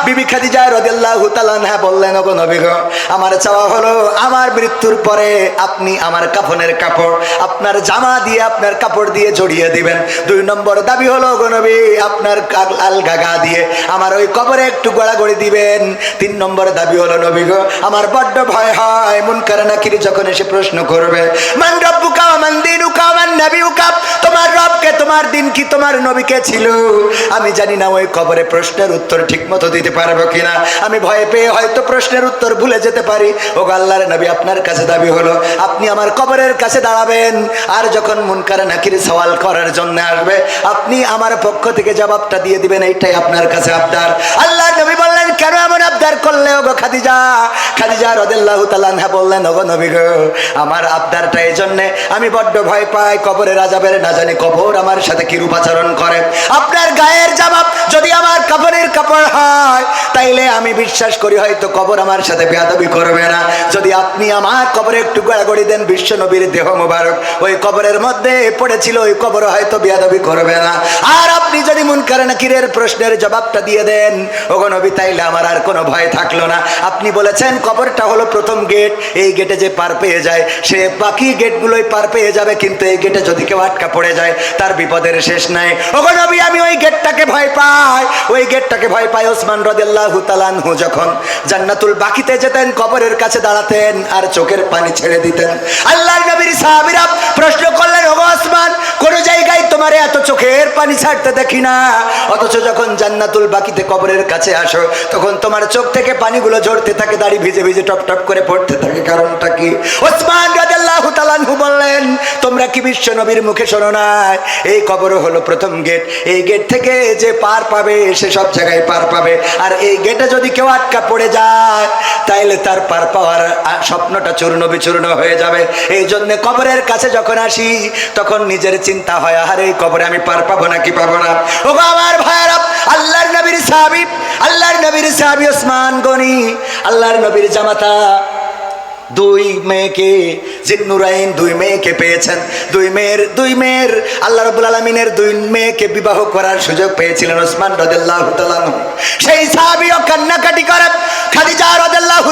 বিবি খাদিজা রাদিয়াল্লাহু তাআলা আনহা বললেন, ওগো নবী গো আমার চাওয়া হলো আমার মৃত্যুর পরে আপনি আমার কাফনের কাপড় আপনার জামা দিয়ে আপনার কাপড় দিয়ে জড়িয়ে দিবেন। 2 নম্বর দাবি হলো গো নবী আপনার আলগা গা দিয়ে আমার ওই কবরে একটু গড়াগড়ি দিবেন। 3 নম্বর দাবি হলো নবী গো আমার বড্ড ভয় হয় মুনকার নাকির যখন এসে প্রশ্ন করবে, মান রব্বুকা ওয়া মান দীনুকা ওয়া মান নাবিয়ুকা, তোমার রবকে তোমার দিন কি তোমার নবীকে ছিল, আমি জানি না ওই কবরে প্রশ্নের উত্তর ঠিকমতো দিতে পারবো কিনা, আমি ভয় পেয়ে হয়তো প্রশ্নের উত্তর ভুলে যেতে পারি। ওগো আল্লাহর নবী আপনার কাছে দাবি হলো আপনি আমার কবরের কাছে দাঁড়াবেন, আর যখন মুনকার নাকির সওয়াল করার জন্য আসবে আপনি আমার পক্ষ থেকে জবাবটা দিয়ে দিবেন, এইটাই আপনার কাছে আবদার। আল্লাহর নবী বললেন, কেন এমন আবদার করলে ওগো খাদিজা? খাদিজা রাদিয়াল্লাহু তাআলা আনহা বললেন, ওগো নবী গো আমার আবদারটা এই জন্য আমি বড্ড ভয় পাই কবরের আযাবের, না জানি কবর আমার সাথে কি রূপ আচরণ করে। আপনার গায়ের জামা যদি আমার কাফনের কাপড় হয় তাইলে আমি বিশ্বাস করি হয়তো কবর আমার সাথে বেয়াদবি করবে না। যদি আপনি আমার কবরে একটু গড়াগড়ি দেন, বিশ্ব নবীর দেহ মোবারক ওই কবরের মধ্যে পড়েছিল, ওই কবর হয়তো বেয়াদবি করবে না। আর আপনি যদি মুনকার নাকিরের প্রশ্নের জবাবটা দিয়ে দেন, ওগো নবী, তাইলে আমার আর কোনো ভয় থাকলো না। আপনি বলেছেন কবরটা হলো প্রথম গেট, এই গেটে যে পার পেয়ে যায় সে বাকি গেটগুলোই পার পেয়ে যাবে, কিন্তু এই গেটে যদি কেউ আটকা পড়ে যায় তার বিপদের শেষ নাই। ওগো নবী, আমি ওই গেটটাকে ভয় পাই, ওই গেটটাকে ভয় পাই। ওসমান রাদিয়াল্লাহু তাআলা আনহু যখন জান্নাতুল বাকিতে যেতেন, কবরের কাছে দাঁড়াতেন আর চোখের পানি ছেড়ে দিতেন। আল্লাহর নবীর সাহাবীরা প্রশ্ন করলেন, ওগো ওসমান, কোন জায়গায় তোমারে এত চোখের পানি ছাড়তে দেখি না, অথচ যখন জান্নাতুল বাকিতে কবরের কাছে আসো তখন তোমার চোখ থেকে পানিগুলো ঝরতে থাকে, দাড়ি ভিজে ভিজে টপ টপ করে পড়তে থাকে, কারণটা কি? ওসমান রাদিয়াল্লাহু তাআলা আনহু বললেন, তোমরা কি বিশ্ব নবীর মুখে শোনো না, এই কবর হলো প্রথম গেট, এই গেট থেকে যে পার পাবে সে সব জায়গায় পার পাবে, আর এই গেটে যদি কেউ আটকা পড়ে যায় তাইলে তার পার পাওয়ার স্বপ্নটা চূর্ণ বিচূর্ণ হয়ে যাবে। এই জন্য কবরের কাছে যখন আসি তখন নিজের চিন্তা হয়, আরে এই কবরে আমি পার পাবো নাকি পাবো না। ও আমার ভাইরা, আল্লাহর নবীর সাহাবী ওসমান গনি, আল্লাহর নবীর জামাতা, দুই মেয়েকে জিন্নুরাইন, দুই মেয়েকে পেয়েছেন। দুই মেয়ের আল্লাহ রাব্বুল আলামিনের দুই মেয়েকে বিবাহ করার সুযোগ পেয়েছিলেন ওসমান রাদিয়াল্লাহু তাআলা। সেই সাহাবীও কান্নাকাটি করে খাদিজা রাদিয়াল্লাহু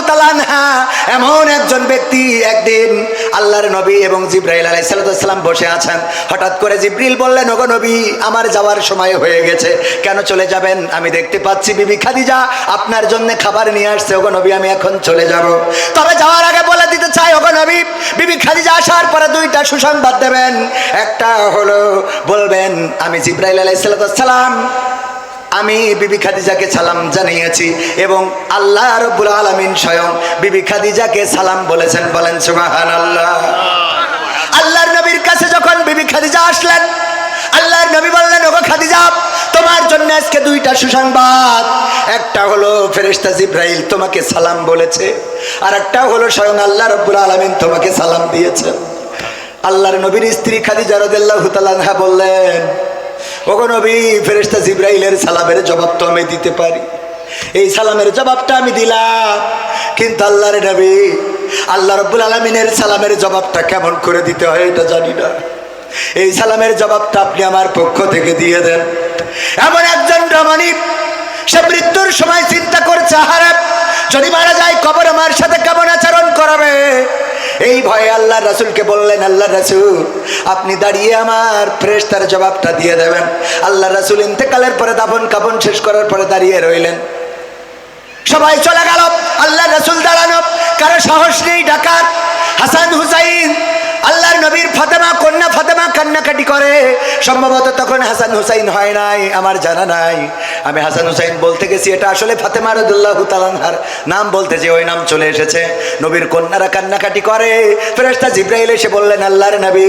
তাআলা আনহা এমন একজন ব্যক্তি। একদিন আল্লাহর নবী এবং জিবরাইল আলাইহিস সালাম বসে আছেন, হঠাৎ করে জিবরিল বললেন, ওগো নবী, আমার যাওয়ার সময় হয়ে গেছে। কেন চলে যাবেন? আমি দেখতে পাচ্ছি বিবি খাদিজা আপনার জন্য খাবার নিয়ে আসছে। ওগো নবী, আমি এখন চলে যাব, তবে যাওয়ার আগে বলে দিতে চাই, ওগো নবী, বিবি খাদিজা আসার পরে দুইটা সুসংবাদ দেবেন। একটা হলো বলবেন, আমি জিবরাইল আলাইহিস সালাম, আমি বিবি খাদিজাকে সালাম জানিয়েছি এবং আল্লাহ রাব্বুল আলামিন স্বয়ং বিবি খাদিজাকে সালাম বলেছেন। বলেন সুবহানাল্লাহ। আল্লাহর নবীর কাছে যখন বিবি খাদিজা আসলেন, আল্লাহর নবী বললেন, ওগো খাদিজা, তোমার জন্য আজকে দুইটা সুসংবাদ। একটা হলো ফেরেশতা জিবরাইল তোমাকে সালাম বলেছে, আর একটা হলো স্বয়ং আল্লাহ রাব্বুল আলামিন তোমাকে সালাম দিয়েছেন। আল্লাহর নবীর স্ত্রী খাদিজা রাদিয়াল্লাহু তাআলা আনহা বললেন, ওগো নবী, ফেরেশতা জিবরাইলের সালামের জবাব তো আমি দিতে পারি, এই সালামের জবাবটা আমি দিলাম, কিন্তু আল্লাহর নবী, আল্লাহ রাব্বুল আলামিনের সালামের জবাবটা কেমন করে দিতে হয় এটা জানি না, এই সালামের জবাবটা আপনি আমার পক্ষ থেকে দিয়ে দেন। এমন একজন রমণী, সে মৃত্যুর সময় চিন্তা করছে, আহারে যদি মারা যায় কবর আমার সাথে কেমন আচরণ করাবে। এই ভয়ে আল্লাহ রাসূলকে বললেন, আল্লাহ রাসূল, আপনি দাঁড়িয়ে আমার ফেরেশতার জবাবটা দিয়ে দেবেন। আল্লাহ রাসূল ইন্তেকালের পরে দাফন কাফন শেষ করার পরে দাঁড়িয়ে রইলেন। সবাই চলে গেল, আল্লাহ রাসূল দাঁড়ানো, কারো সাহস নেই ডাকার। হাসান হুসাইন, আল্লাহর নবীর ফাতেমা, কন্যা ফাতেমা কান্নাকাটি করে। সম্ভবত তখন হাসান হুসাইন হয় নাই, আমার জানা নাই। আমি হাসান হুসাইন বলতে গেছি, এটা আসলে ফাতেমা রাদিয়াল্লাহু তাআলা আনহার নাম বলতে যে ওই নাম চলে এসেছে। নবীর কন্যারা কান্নাকাটি করে। ফেরেশতা জিবরাইল এসে বললেন, আল্লাহর নবী,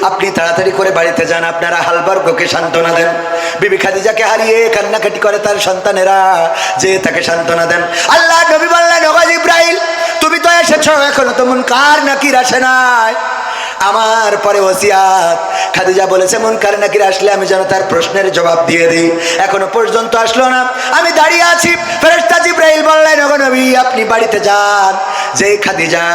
আপনি তাড়াতাড়ি করে বাড়িতে যান, আপনারা হালবর্গকে সান্ত্বনা দেন। বিবি খাদিজাকে হারিয়ে কান্নাকাটি করে তার সন্তানেরা, যে তাকে সান্ত্বনা দেন। আল্লাহর নবী বললেন, ওগো জিবরাইল, তুমি তো এসেছো, এখনো তো মুনকার নাকির আসে নাই। আমার পরে ওসিয়াত, খাদিজা বলেছে মুনকার নাকির আসলে আমি যেন তার প্রশ্নের জবাব দিয়ে দিই, এখনো পর্যন্ত আসলো না, আমি দাঁড়িয়ে আছি। ফেরেশতা জিবরাইল বললেন, ওগো নবী, আপনি বাড়িতে যান। যে খাদিজা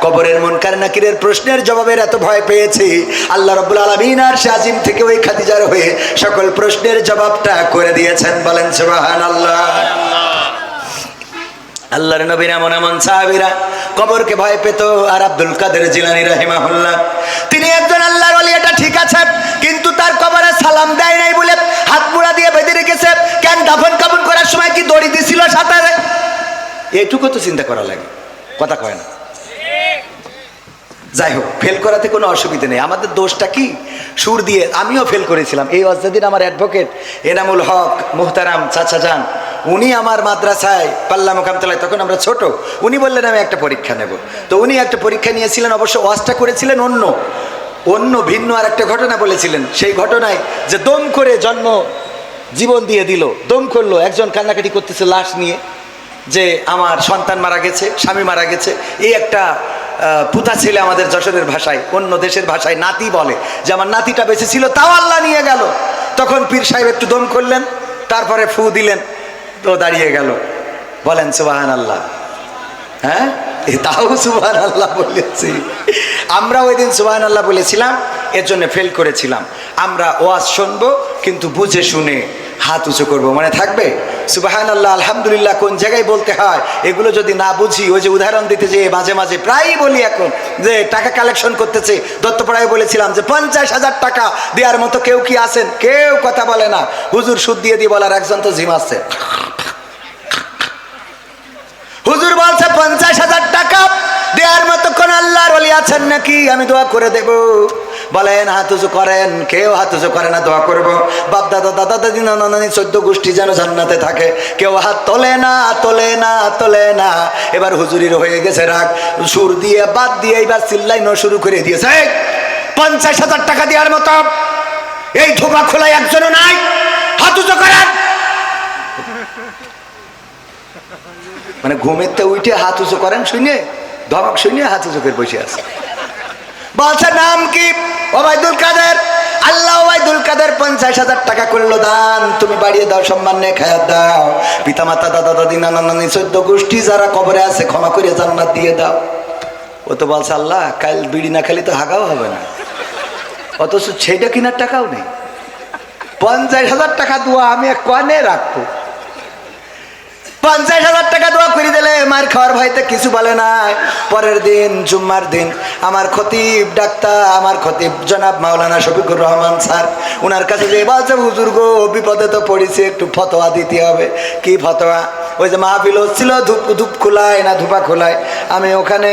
কবরের মুনকার নাকিরের প্রশ্নের জবাবের এত ভয় পেয়েছে, আল্লাহ রাব্বুল আলামিন আর আজিম থেকে ওই খাদিজার হয়ে সকল প্রশ্নের জবাবটা করে দিয়েছেন। বলেন সুবহানাল্লাহ। আল্লাহর নবীর এমন এমন সাহাবীরা কবরকে ভয় পেত। আর আব্দুল কাদের জিলানী রাহিমাহুল্লাহ, তিনি একজন আল্লাহর ওলি, এটা ঠিক আছে, কিন্তু তার কবরে সালাম দেয় নাই বলে হাত মুড়া দিয়ে বেঁধে রেখেছে। কেন দাফন কাফন করার সময় কি দড়ি দিছিল সাঁতারে? এইটুকু তো চিন্তা করা লাগে, কথা কয় না। যাই হোক, ফেল করাতে কোনো অসুবিধা নেই। আমাদের দোষটা কি? সুর দিয়ে আমিও ফেল করেছিলাম। এই অজদিন আমার অ্যাডভোকেট এনামুল হক মুহতারাম চাচা যান, উনি আমার মাদ্রাসায় পাল্লা মোকামতলায়, তখন আমরা ছোট, উনি বললেন আমি একটা পরীক্ষা নেব। তো উনি একটা পরীক্ষা নিয়েছিলেন, অবশ্য ওয়াজটা করেছিলেন অন্য ভিন্ন আর একটা ঘটনা বলেছিলেন। সেই ঘটনায় যে দম করে জীবন দিয়ে দিল, দম করলো, একজন কান্নাকাটি করতেছে লাশ নিয়ে, যে আমার সন্তান মারা গেছে, স্বামী মারা গেছে। এই একটা পুতা ছেলে, আমাদের যশোরের ভাষায়, অন্য দেশের ভাষায় নাতি বলে, যে আমার নাতিটা বেঁচে ছিল, তাও আল্লাহ নিয়ে গেল। তখন পীর সাহেব একটু দম করলেন, তারপরে ফু দিলেন, তো দাঁড়িয়ে গেল। বলেন সুবহানাল্লাহ। হ্যাঁ, তাও সুবহানাল্লাহ বলেছি। আমরা ওই দিন সুবহানাল্লাহ বলেছিলাম, এর জন্য ফেল করেছিলাম। আমরা ওয়াজ শুনবো কিন্তু বুঝে শুনে হাত উঁচু করবো, মনে থাকবে? সুবহানাল্লাহ আলহামদুলিল্লাহ কোন জায়গায় বলতে হয় এগুলো যদি না বুঝি, ওই যে উদাহরণ দিতে যে মাঝে মাঝে প্রায়ই বলি এখন যে টাকা কালেকশন করতেছে, দত্তপাড়ায় বলেছিলাম যে 50,000 টাকা দেওয়ার মতো কেউ কি আছেন? কেউ কথা বলে না। হুজুর সুদ দিয়ে দিয়ে বলার একজন তো জিম আছে। হুজুর বলছে 50,000 টাকা দেওয়ার মতো কোন আল্লাহর ওলি আছেন নাকি? আমি দোয়া করে দেব। বলেন হাত উঁচু করেন। কেউ হাত উঁচু করে না, দোয়া করবো। বাপ দাদা দাদা দাদি নানা নানি 14 গোষ্ঠী যেন জান্নাতে থাকে। কেউ হাত তোলে না, তোলে না, তোলে না। এবার হুজুরির হয়ে গেছে রাগ, সুর দিয়ে বাদ দিয়ে এবার চিল্লাইনো শুরু করে দিয়েছে। 50,000 টাকা দেওয়ার মতো এই ধোপা খোলায় একজনও নাই, হাত উঁচু করেন। মানে ঘুমেতে উঠে হাত উঁচু করেন শুনে, ধমক শুনে হাত উঁচু করে বসে আছে। বলছে নাম কি? ওবায়দুল কাদের। আল্লাহ ওবায়দুল কাদের 50,000 টাকা করলো দান, তুমি বাড়িয়ে দাও, সম্মান নিয়ে খায়াত দাও। পিতা মাতা দাদা দাদি নানা নানি 14 গোষ্ঠী যারা কবরে আছে ক্ষমা করে জান্নাত দিয়ে দাও। ও তো বলছে আল্লাহ কাল বিড়ি না খালি তো হাগাও হবে না, অথচ সেইটা কিনার টাকাও নেই। 50,000 টাকা দোয়া আমি এক কনে রাখবো। 50,000 টাকা দোয়া করে দিলে মার খাওয়ার ভয়তে কিছু বলে না। পরের দিন জুম্মার দিন আমার খতিব ডাক্তার, আমার খতিব জনাব মাওলানা শফিকুর রহমান স্যার, ওনার কাছে যে বলছে হুজুর গো বিপদে তো পড়েছে, একটু ফতোয়া দিতে হবে। কি ফতোয়া? ওই যে মাহফিল হচ্ছিল ধূপ খোলায় না ধূপা খোলায়, আমি ওখানে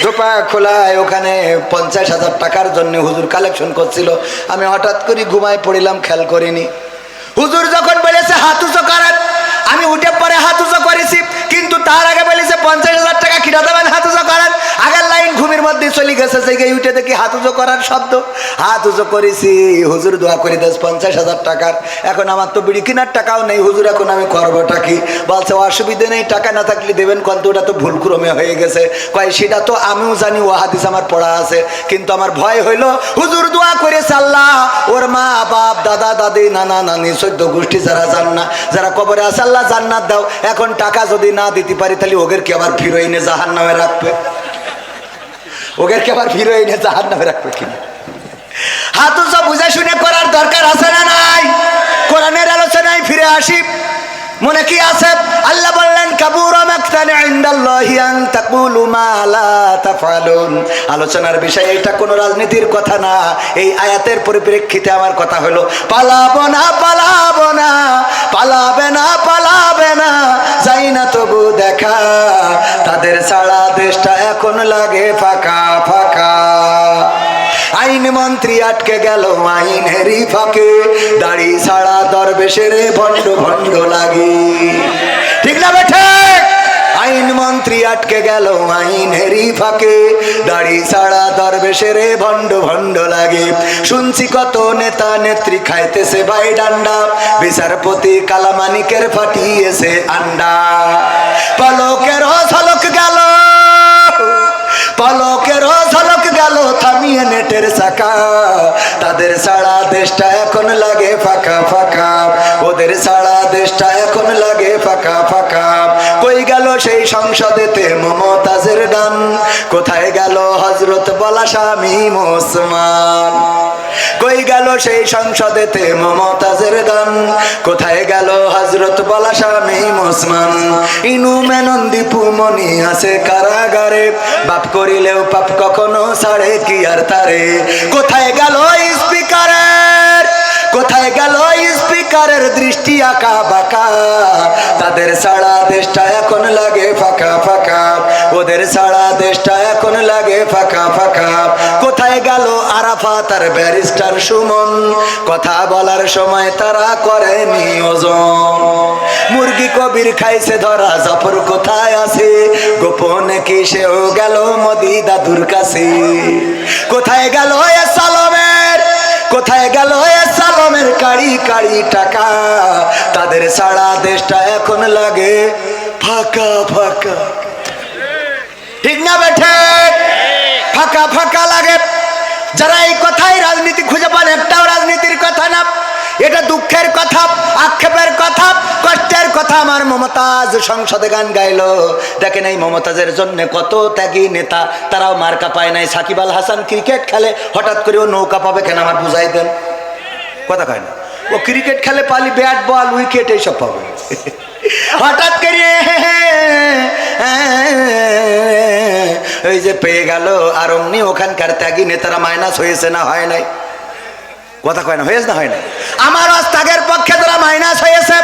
ধূপা খোলায় ওখানে 50,000 টাকার জন্য হুজুর কালেকশন করছিল। আমি হঠাৎ করে ঘুমায় পড়িলাম, খেয়াল করিনি। হুজুর যখন বলেছে হাত উঁচু করেন, আমি উঠে পরে হাত উঁচু করেছি, কিন্তু তার আগে বলেছে 50,000 টাকা কিনা দেবেন, হাত উঁচু করেন। আগের লাইন ঘুমের মধ্যে চলে গেছে, সেই উঠে দেখি হাত উঁচু করার শব্দ। হাত উঁচু করেছি, হুজুর দোয়া করে দেশ 50,000 টাকার। এখন আমার তো বিড়ি কেনার টাকাও নেই হুজুর, এখন আমি করবোটা কি? বলছে অসুবিধে নেই, টাকা না থাকলে দেবেন, কিন্তু ওটা তো ভুল ক্রমে হয়ে গেছে। কয় সেটা তো আমিও জানি, ও হাদিস আমার পড়া আছে, কিন্তু আমার ভয় হইলো হুজুর দোয়া করেছে আল্লাহ ওর মা বাপ দাদা দাদি নানা নানি 14 গোষ্ঠী যারা জান্নাত, যারা কবরে আছে আল্লাহ জান্নাত দাও। এখন টাকা যদি না দিতে পারি তাহলে ওদের কি আবার ফিরোইনে জাহান্নামে রাখবে? ওদের কি আবার ফিরোইনে জাহান্নামে রাখবে কিনা? হাত উঁচু বুঝে শুনে করার দরকার আছে না নাই? কোরআনের আলোচনায় ফিরে আসি। মনে কি আছে? আল্লাহ বললেন কাবুরা মাকতান ইনদাল্লাহি আন তাকুলু মা লা তাফআলুন। আলোচনার বিষয় এটা কোনো রাজনীতির কথা না। এই আয়াতের পরিপ্রেক্ষিতে আমার কথা হলো পালাবো না, পালাবো না, পালাবে না, পালাবে না, যাই না তবু দেখা, তাদের সারা দেশটা এখন লাগে ফাঁকা ফাঁকা। আইন মন্ত্রী আটকে গেল আইনেরই ফাঁকে, দাড়ি ছাড়া দরবেশের ভণ্ড ভণ্ড লাগে। ঠিক না বেঠে? আইন মন্ত্রী আটকে গেল আইনেরই ফাঁকে, দাড়ি ছাড়া দরবেশের ভণ্ড ভণ্ড লাগে। শুনছি কত নেতা নেত্রী খাইতেছে ভাই ডান্ডা, বিচারপতি কালামানিকের ফাটিয়েছে আন্ডা। পলকের ঝলক গেল, পলকের ঝলক গেল থামিয়ে নেটের চাকা, তাদের সারা দেশটা এখন লাগে ফাঁকা ফাঁকা, ওদের সারা দেশটা এখন লাগে ফাঁকা ফাঁকা। কই গেল সেই সংসদেতে মমতাজের গান, কোথায় গেল হযরত বলা শামীম ওসমান? কই গেল সেই সংসদেতে মমতাজের গান, কোথায় গেল হযরত বলা শামীম ওসমান? ইনু মেনন দীপু মনি আছে কারাগারে, বাপ করিলেও পাপ কখনো ছাড়ে কি আর তারে? কোথায় গেল স্পিকারের, কোথায় গেল স্পিকারের দৃষ্টি আঁকা বাঁকা, তাদের সারা দেশটা এখন লাগে ফাঁকা ফাঁকা, ওদের সারা দেশটা এখন লাগে ফাঁকা ফাঁকা। কোথায় গেল আরাফাত আর ব্যারিস্টার সুমন, কথা বলার সময় তারা করে নিয়োজন? মুরগি কবির খাইছে ধরা, জাফর কোথায় আছে? গোপনে কি সেও গেল মোদি দাদুর কাছে? কোথায় গেল এ সালমের, কোথায় গেল এ সালমের কাড়ি কাড়ি টাকা, তাদের সারা দেশটা এখন লাগে ফাঁকা ফাঁকা। ঠিক না বেঠে? ফাঁকা ফাঁকা লাগে। যারা এই কথাই রাজনীতি খুঁজে পান, একটাও রাজনীতির কথা না, এটা দুঃখের কথা, আক্ষেপের কথা। আমার মমতাজ সংসদে গান গাইলো। দেখেন এই মমতাজের জন্য কত ত্যাগী নেতা, তারাও মার্কা পায় নাই। সাকিব আল হাসান ক্রিকেট খেলে, হঠাৎ করে ও নৌকা পাবে কেন আমার বুঝাই দেন, কথা কয় না। ও ক্রিকেট খেলে পালি ব্যাট বল উইকেট এইসব পাবে, হঠাৎ করে ওই যে পেয়ে গেল। আর অমনি ওখানকার ত্যাগী নেতারা মাইনাস হয়েছে না হয় নাই, কথা কয় না, হয়েছে না হয় নাই। আমার ত্যাগের পক্ষে তারা মাইনাস হয়েছে।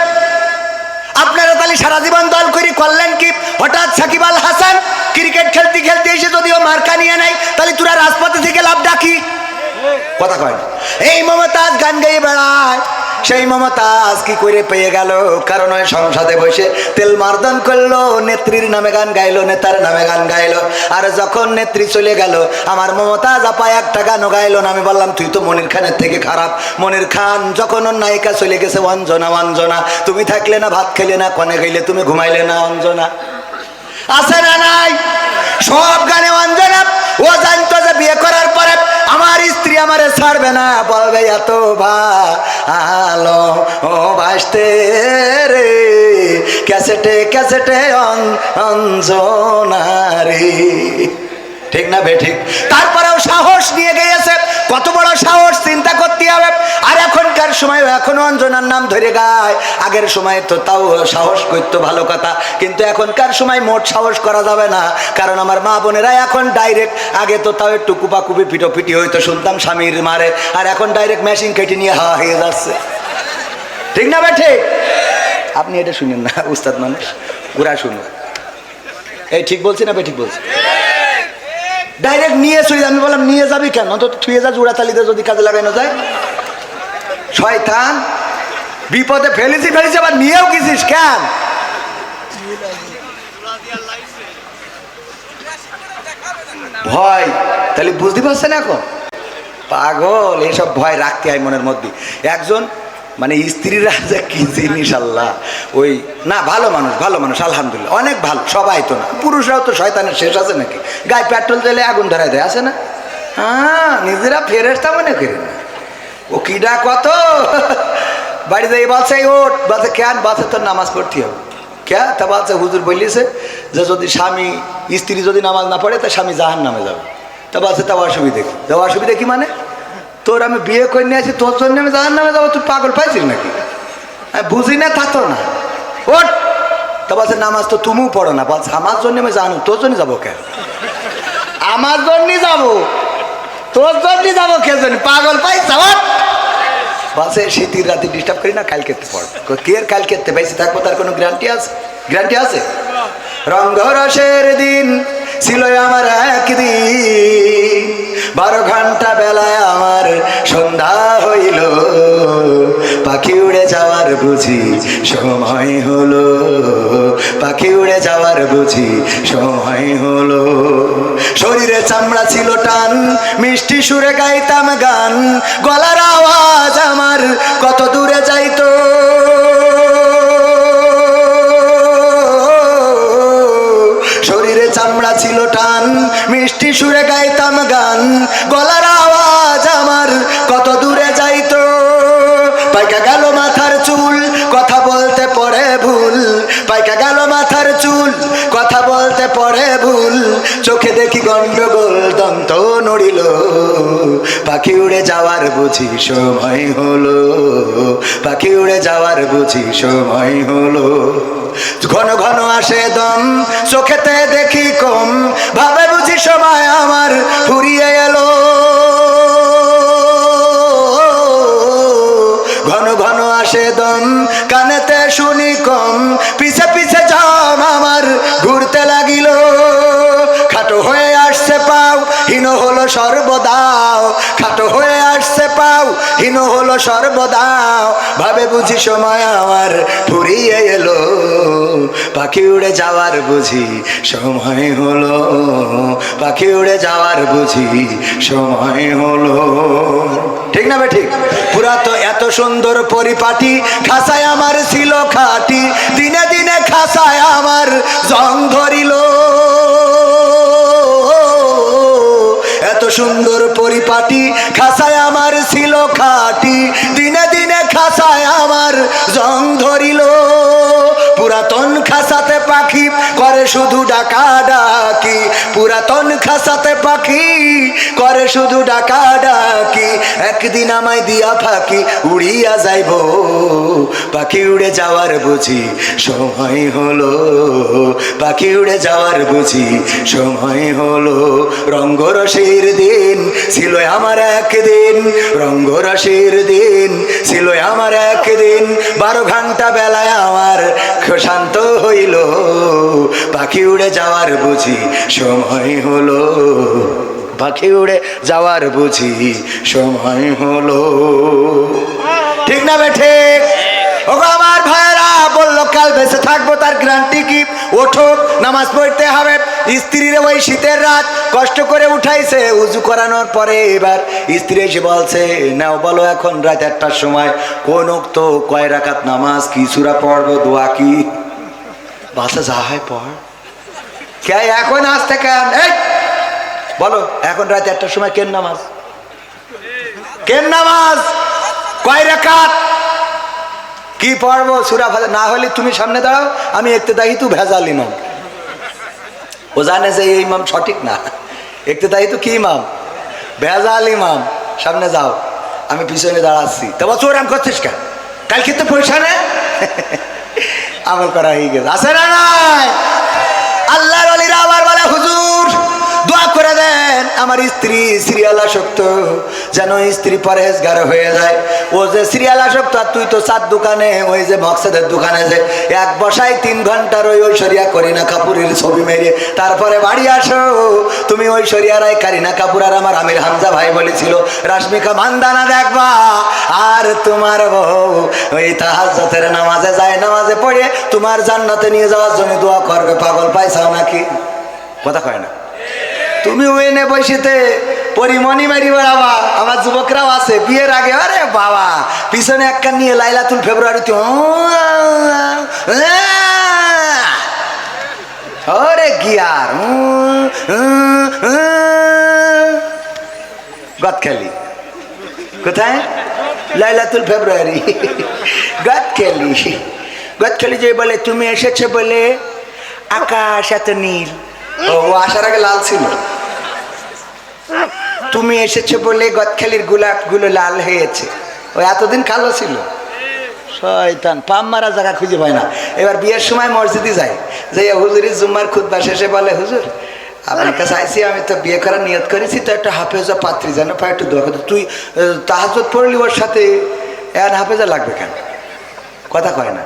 আপনারা তাহলে সারা জীবন দল করে করলেন কি? হঠাৎ সাকিব আল হাসান ক্রিকেট খেলতে খেলতে এসে যদিও মার্কা নিয়ে নাই, তাহলে তোরা রাজপথে থেকে লাভ ডাকি, কথা কয় না। এই মমতাজ গান গাইয়ে বেড়ায়, সেই মমতাজ কি করে পেয়ে গেল? কারণ ওই সংসদে বসে তেল মার্দন করলো, নেত্রীর নামে গান গাইলো, নেতার নামে গান গাইলো। আর যখন নেত্রী চলে গেল, আমার মমতাজ আপা একটা গানও গাইলো না। আমি বললাম তুই তো মনির খানের থেকে খারাপ। মনির খান যখন ওর নায়িকা চলে গেছে, অঞ্জনা অঞ্জনা তুমি থাকলে না ভাত খেলে না, কনে খাইলে তুমি ঘুমাইলে না, অঞ্জনা আছে না নাই? সব গানে অঞ্জনা। ও জানতো যে বিয়ে করার পরে আমার স্ত্রী আমারে ছাড়বে না, বলবে এত ভালো ও বাসতে রে, ক্যাসেটে ক্যাসেটে অঞ্জনারে, ঠিক না বে ঠিক? তারপরেও সাহস নিয়ে গিয়েছে, কত বড় সাহস চিন্তা করতে হবে। আর এখনকার সময় এখনো অঞ্জনার নাম ধরে গায়, আগের সময় তো তাও সাহস করতো, ভালো কথা। কিন্তু এখনকার সময় মোট সাহস করা যাবে না, কারণ আমার মা বোনেরা এখন ডাইরেক্ট, আগে তো তাও একটু কুপাকুপি পিটোপিটি হইতো, শুনতাম স্বামীর মারে, আর এখন ডাইরেক্ট মেশিন কেটে নিয়ে হাওয়া হয়ে যাচ্ছে, ঠিক না বে ঠিক? আপনি এটা শুনেন না, উস্তাদ মানুষ, ওরা শুনুন। এই ঠিক বলছি না বে ঠিক বলছি? ডাইরেক্ট নিয়ে চলে। আমি বললাম নিয়ে যাবি কেন, তো থুয়ে যা, জোড়াতালিতে যদি কাজে লাগানো যায়। শয়তান, বিপদে ফেলেছি আবার নিয়েও গেছিস কেন? ভয়, তাহলে বুঝতে পারছেন এখন? পাগল, এসব ভয় রাখতে হয় মনের মধ্যে। একজন মানে স্ত্রীরা যে কি জিনিস, আল্লাহ। ওই না, ভালো মানুষ, ভালো মানুষ আলহামদুলিল্লাহ, অনেক ভালো, সবাই তো না। পুরুষরাও তো শয়তানের শেষ আছে নাকি? গায়ে পেট্রোল দিলে আগুন ধরাই দেয়, আছে না? হ্যাঁ, নিজেরা ফেরেশতা মনে করি না। ও কিডা কত বাড়িতে বলছে ওট, বলছে কেন? বলছে তোর নামাজ পড়তে হবে। কে? তা বলছে হুজুর বলিয়েছে যে যদি স্বামী স্ত্রী যদি নামাজ না পড়ে তা স্বামী জাহান নামে যাবে। তা বলছে তা অসুবিধে কি? তা অসুবিধা কি মানে? তোর আমি বিয়ে করে নিয়ে আসি, তোর জন্য আমি জাহান নামে যাবো? তুই পাগল পাইছিস নাকি? বুঝি না তা তো না, ওট। তা বলছে নামাজ তো তুমিও পড়ো না। বলছে আমার জন্য আমি জানো, তোর জন্য যাবো কে? আমার জন্য যাবো, তোর জন্য যাবো কে জন্য? পাগল পাইছ? বলছে শীতের রাতে ডিস্টার্ব করি না, কাল কেটে পড়ো। কে কাল কেটে পাইছি থাকবো, তার কোনো গ্যারান্টি আছে? গ্যারান্টি আছে? রঙ্গরসের দিন ছিল আমার একদিন, 12 ঘন্টা বেলায় আমার সন্ধ্যা হইল, পাখি উড়ে যাওয়ার বুঝি সময় হলো, পাখি উড়ে যাওয়ার বুঝি সময় হলো। শরীরে চামড়া ছিল টান, মিষ্টি সুরে গাইতাম গান, গলার আওয়াজ আমার কত দূরে যাইতো। শরীরে চামড়া ছিল টান, মিষ্টি সুরে গাইতাম গান, গলার আওয়াজ আমার কত দূরে যাইতো। পাইকা গেল মাথার চুল, কথা বলতে পড়ে ভুল, পাইকা গেল মাথার চুল, কথা বলতে পড়ে ভুল, চোখে দেখি গন্ডগোল, দন্ত নড়িল, পাখি উড়ে যাওয়ার বুঝি সময় হলো, পাখি উড়ে যাওয়ার বুঝি সময় হলো। ঘন ঘন আসে দম, চোখেতে দেখি কম, ভাবে বুঝি সময় আমার ফুরিয়ে এলো। ঘন ঘন আসে দম, কানেতে শুনি কম, পিছে পিছে জাম আমার ঘুরতে লাগিল। খাটো হয়ে আসছে পাও, হীন হলো সর্বদাও, খাটো হয়ে আসছে পাও, হীন হলো সর্বদাও, ভাবে বুঝি সময় আমার ফুরিয়ে এলো, পাখি উড়ে যাওয়ার বুঝি সময় হলো, পাখি উড়ে যাওয়ার বুঝি সময় হলো। ঠিক না বে ঠিক? পুরা তো এত সুন্দর পরিপাটি, খাসায় আমার ছিল খাটি, দিনে দিনে খাসায় আমার জং ধরিল। এত সুন্দর পরিপাটি, খাসায় আমার ছিল খাটি, দিনে দিনে খাসায় আমার জং ধরিল। পুরা পুরাতন খাসাতে পাখি করে শুধু ডাকাডাকি, পুরাতন খাসাতে পাখি করে শুধু ডাকাডাকি, একদিন আমায় দিয়া ফাঁকি উড়িয়া যাইব, পাখি উড়ে যাওয়ার বুঝি সময় হলো, পাখি উড়ে যাওয়ার বুঝি সময় হলো। রঙ্গরসের দিন ছিল আমার একদিন, রঙ্গরসের দিন ছিল আমার একদিন, 12 ঘন্টা বেলায় আমার শান্ত হইল, পাখি উড়ে যাওয়ার বুঝি সময় হলো, পাখি উড়ে যাওয়ার বুঝি সময় হলো। ঠিক না বেঠে? ওগো আমার ভাইয়েরা, বললো কাল বেঁচে থাকবো তার গ্যারান্টি কি? ওঠো, নামাজ পড়তে হবে। স্ত্রীর ওই শীতের রাত কষ্ট করে উঠাইছে, উজু করানোর পরে এবার স্ত্রী এসে বলছে, নাও বলো এখন রাত 1টার সময় কোন ওক্ত কয় রাকাত নামাজ, কি সূরা পড়বো, দোয়া কি? বাসা যা হয় পড়, কে এখন আসতে কেন? এই বলো এখন রাত 1টার সময় কেন নামাজ, কেন নামাজ, কয় রাকাত, কি পড়বো? সূরা ফাতিহা। না হলে তুমি সামনে দাঁড়াও, আমি ইক্তেদাই তু ভেজাল ইমাম। ও জানে যে এই ইমাম সঠিক না, ইক্তেদাই তু কি ইমাম? ভেজাল ইমাম। সামনে যাও, আমি পিছনে দাঁড়াচ্ছি। তো বছর আম করছিস কেন? কালকে তো পয়সা নে আমল করা হয়ে গেছে, আছে না নাই? আল্লাহর ওলিরা আবার বলে, হুজুর দোয়া করে দেন আমার স্ত্রী সিরিয়াল আসক্ত, যেন স্ত্রী পরহেজগার হয়ে যায়। ও যে সিরিয়াল আসক্ত, আর তুই তো 4 দোকানে, ওই যে মকসেদের দোকানে যে এক বসায় 3 ঘন্টার ওই ঐশ্বরিয়া করিনা কাপুরের ছবি মেরে তারপরে বাড়ি আসো। তুমি ঐশ্বরিয়া রায়, কারিনা কাপুর আর আমার আমির হামজা ভাই বলেছিল রাশমিকা মান্দানা দেখবা, আর তোমার বউ ওই তাহাজ্জুদের নামাজে যায়, নামাজে পড়ে তোমার জান্নাতে নিয়ে যাওয়ার জন্য দোয়া করবে। পাগল পাইছাও নাকি? কথা কয় না? তুমি ওয়েনে বসেতে পরিমণি মারি বেড়াবা। আমার যুবকরাও আছে বিয়ের আগে, আরে বাবা পিছনে এক কান নিয়ে লাইলাতুল ফেব্রুয়ারিতে ওরে গিয়ার গদখালি। কোথায়? লাইলাতুল ফেব্রুয়ারি গদখালি। গদখালি যে বলে তুমি এসেছে বলে আকাশ এত নীল, ও আসার আগে লাল ছিল, তুমি এসেছো বলে গদখালির গোলাপগুলো লাল হয়েছে, ওই এতদিন কালো ছিল। শয়তান পাম মারা জায়গা খুঁজে পায় না। এবার বিয়ের সময় মসজিদে যায়, যে হুজুরি জুম্মার খুতবা শেষে বলে, হুজুর আপনার কাছে আইসি, আমি তো বিয়ে করার নিয়ত করেছি, তো একটা হাফেজা পাত্রী যেন পায়, একটু দোয়া করতে। তুই তাহাজ্জুদ পড়লি ওর সাথে, এর হাফেজা লাগবে কেন? কথা কয় না।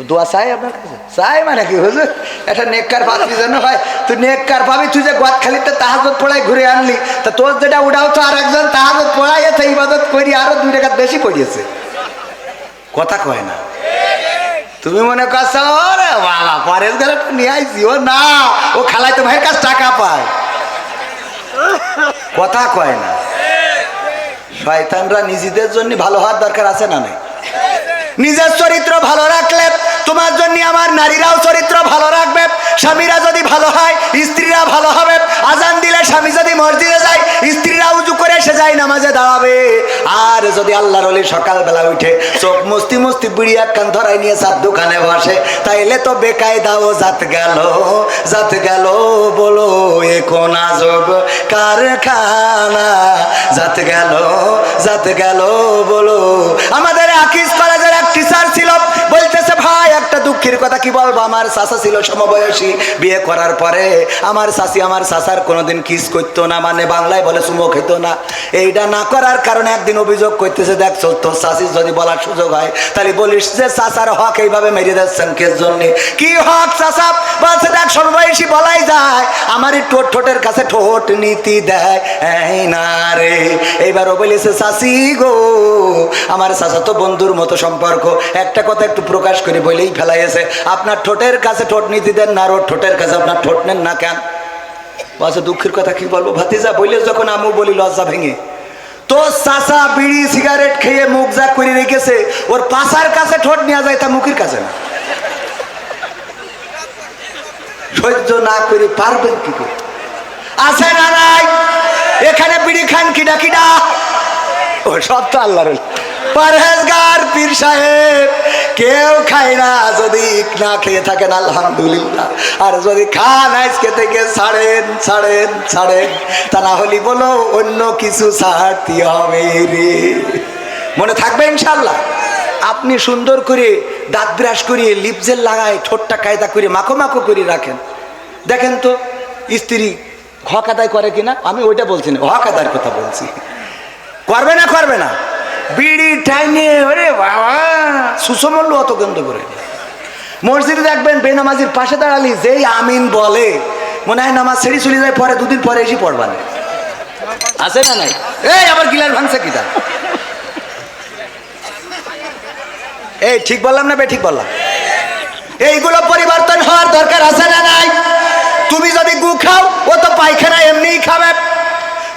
দোয়া চাই আপনার কাছে? চাই মানে কি হুজুর, একটা নেককার পাত্রী যেন হয়। তুই নেককার পাবি, তুই যে গদখালিতে তাহাজ্জুদ পড়াই ঘুরে আনলি, তা তোর যেটা উঠাও তো আর একজন তাহাজ্জুদ পড়াই এতে ইবাদত করি আরো 2 টাকা বেশি পড়িয়েছে। কথা কয় না। তুমি মনে করছো ওরে বাবা পরের ঘরে নিয়ে আইছি, ও না, ও খালাই তো ভাইয়ের কাছে টাকা পায়। কথা কয় না। শয়তানরা নিজেদের জন্য ভালো হওয়ার দরকার আছে না নাই? নিজের চরিত্র ভালো রাখলে তোমার জন্য আমার নারীরাও চরিত্র ভালো রাখবে। স্বামীরা যদি ভালো হয় স্ত্রীরা ভালো হবে। আজান দিলে স্বামী যদি মসজিদে যায় স্ত্রীরা উজু করে সে যায় নামাজে দাঁড়াবে। আর যদি আল্লাহর ওলি সকালবেলা উঠে চোখ মুস্তি মুস্তি বিড়ি এক কান ধরাই নিয়ে 4 দোকানে বসে, তাইলে তো বেকায়দাও জাত গেল বলো এ কোন আজব কারখানা, জাত গেল বলো। আমাদের আকিজ কলেজের এক টিচার ছিল, বলতেছে ভাই একটা দুঃখের কথা কি বলবো, আমার চাচা ছিল সমবয়সী, বিয়ে করার পরে আমার চাচি আমার চাচার কোনোদিন কিস করতো না, মানে বাংলায় বলে চুমো খেত না। এইটা না করার কারণে একদিন অভিযোগ করতেছে, দেখছো তোর চাচির যদি বলার সুযোগ হয় তাহলে বলিস যে চাচার হক এইভাবে মেরে দিচ্ছেন কের জন্য? কি হক চাচা? বলছে দেখ সমবয়সী বলাই যায়, আমার ঠোঁটের কাছে ঠোঁট নীতি দেয় না রে। এইবারও বলেছে চাচি গো, আমার চাচা তো বন্ধুর মতো সম্পর্ক, একটা কথা একটু প্রকাশ করে বলেই ফেলাইছে, আপনার ঠোঁটের কাছে ঠোঁট নীতি দেন না, আর ওর ঠোঁটের কাছে আপনার ঠোঁট নেন না কেন? বলছে দুঃখের কথা কি বলবো ভাতিজা, বলে যখন আমু বলি লজ্জা ভেঙে, তোর চাচা বিড়ি সিগারেট খেয়ে মুখ যা করে রেখেছে, ওর পাশার কাছে ঠোঁট নেওয়া যায় তা মুখের কাছে না। সহ্য না করে পারবেন কি করে? আছে না নাই? এখানে বিড়ি খান কিডা কিডা? ও সব তো আল্লাহর পরহেজগার পীর সাহেব। কেউ খায় না, যদি না খেয়ে থাকেন আলহামদুলিল্লাহ, আর যদি খান আজকে থেকে ছাড়েন ছাড়েন ছাড়েন, তা না হলে বলো অন্য কিছু ছাড়তে হবে রে। মনে থাকবে ইনশাল্লাহ। আপনি সুন্দর করে দাঁত ব্রাশ করিয়ে লিপ জেল লাগায় ঠোঁটটা কায়দা করে মাখো মাখো করে রাখেন। দেখেন তো স্ত্রী হক আদায় করে কিনা, আমি ওইটা বলছি না, হক আদায়ের কথা বলছি। করবে না করবে না? বিড়ি টাইনে ওরে বাবা সুসমল্য অত গন্ধ করে। মসজিদে দেখবেন বেনামাজির পাশে দাঁড়ালি যেই আমিন বলে মনে হয় নামাজ ছেড়ে চলে যায়, পরে দুদিন পরে এসে পড়বানে। আছে না নাই? এই আবার গিলার ভাঙছে কিটা? এই ঠিক বললাম না বে ঠিক বললাম? এইগুলো পরিবর্তন হওয়ার দরকার আছে না নাই? তুমি যদি গু খাও ও তো পায়খানা এমনিই খাবে,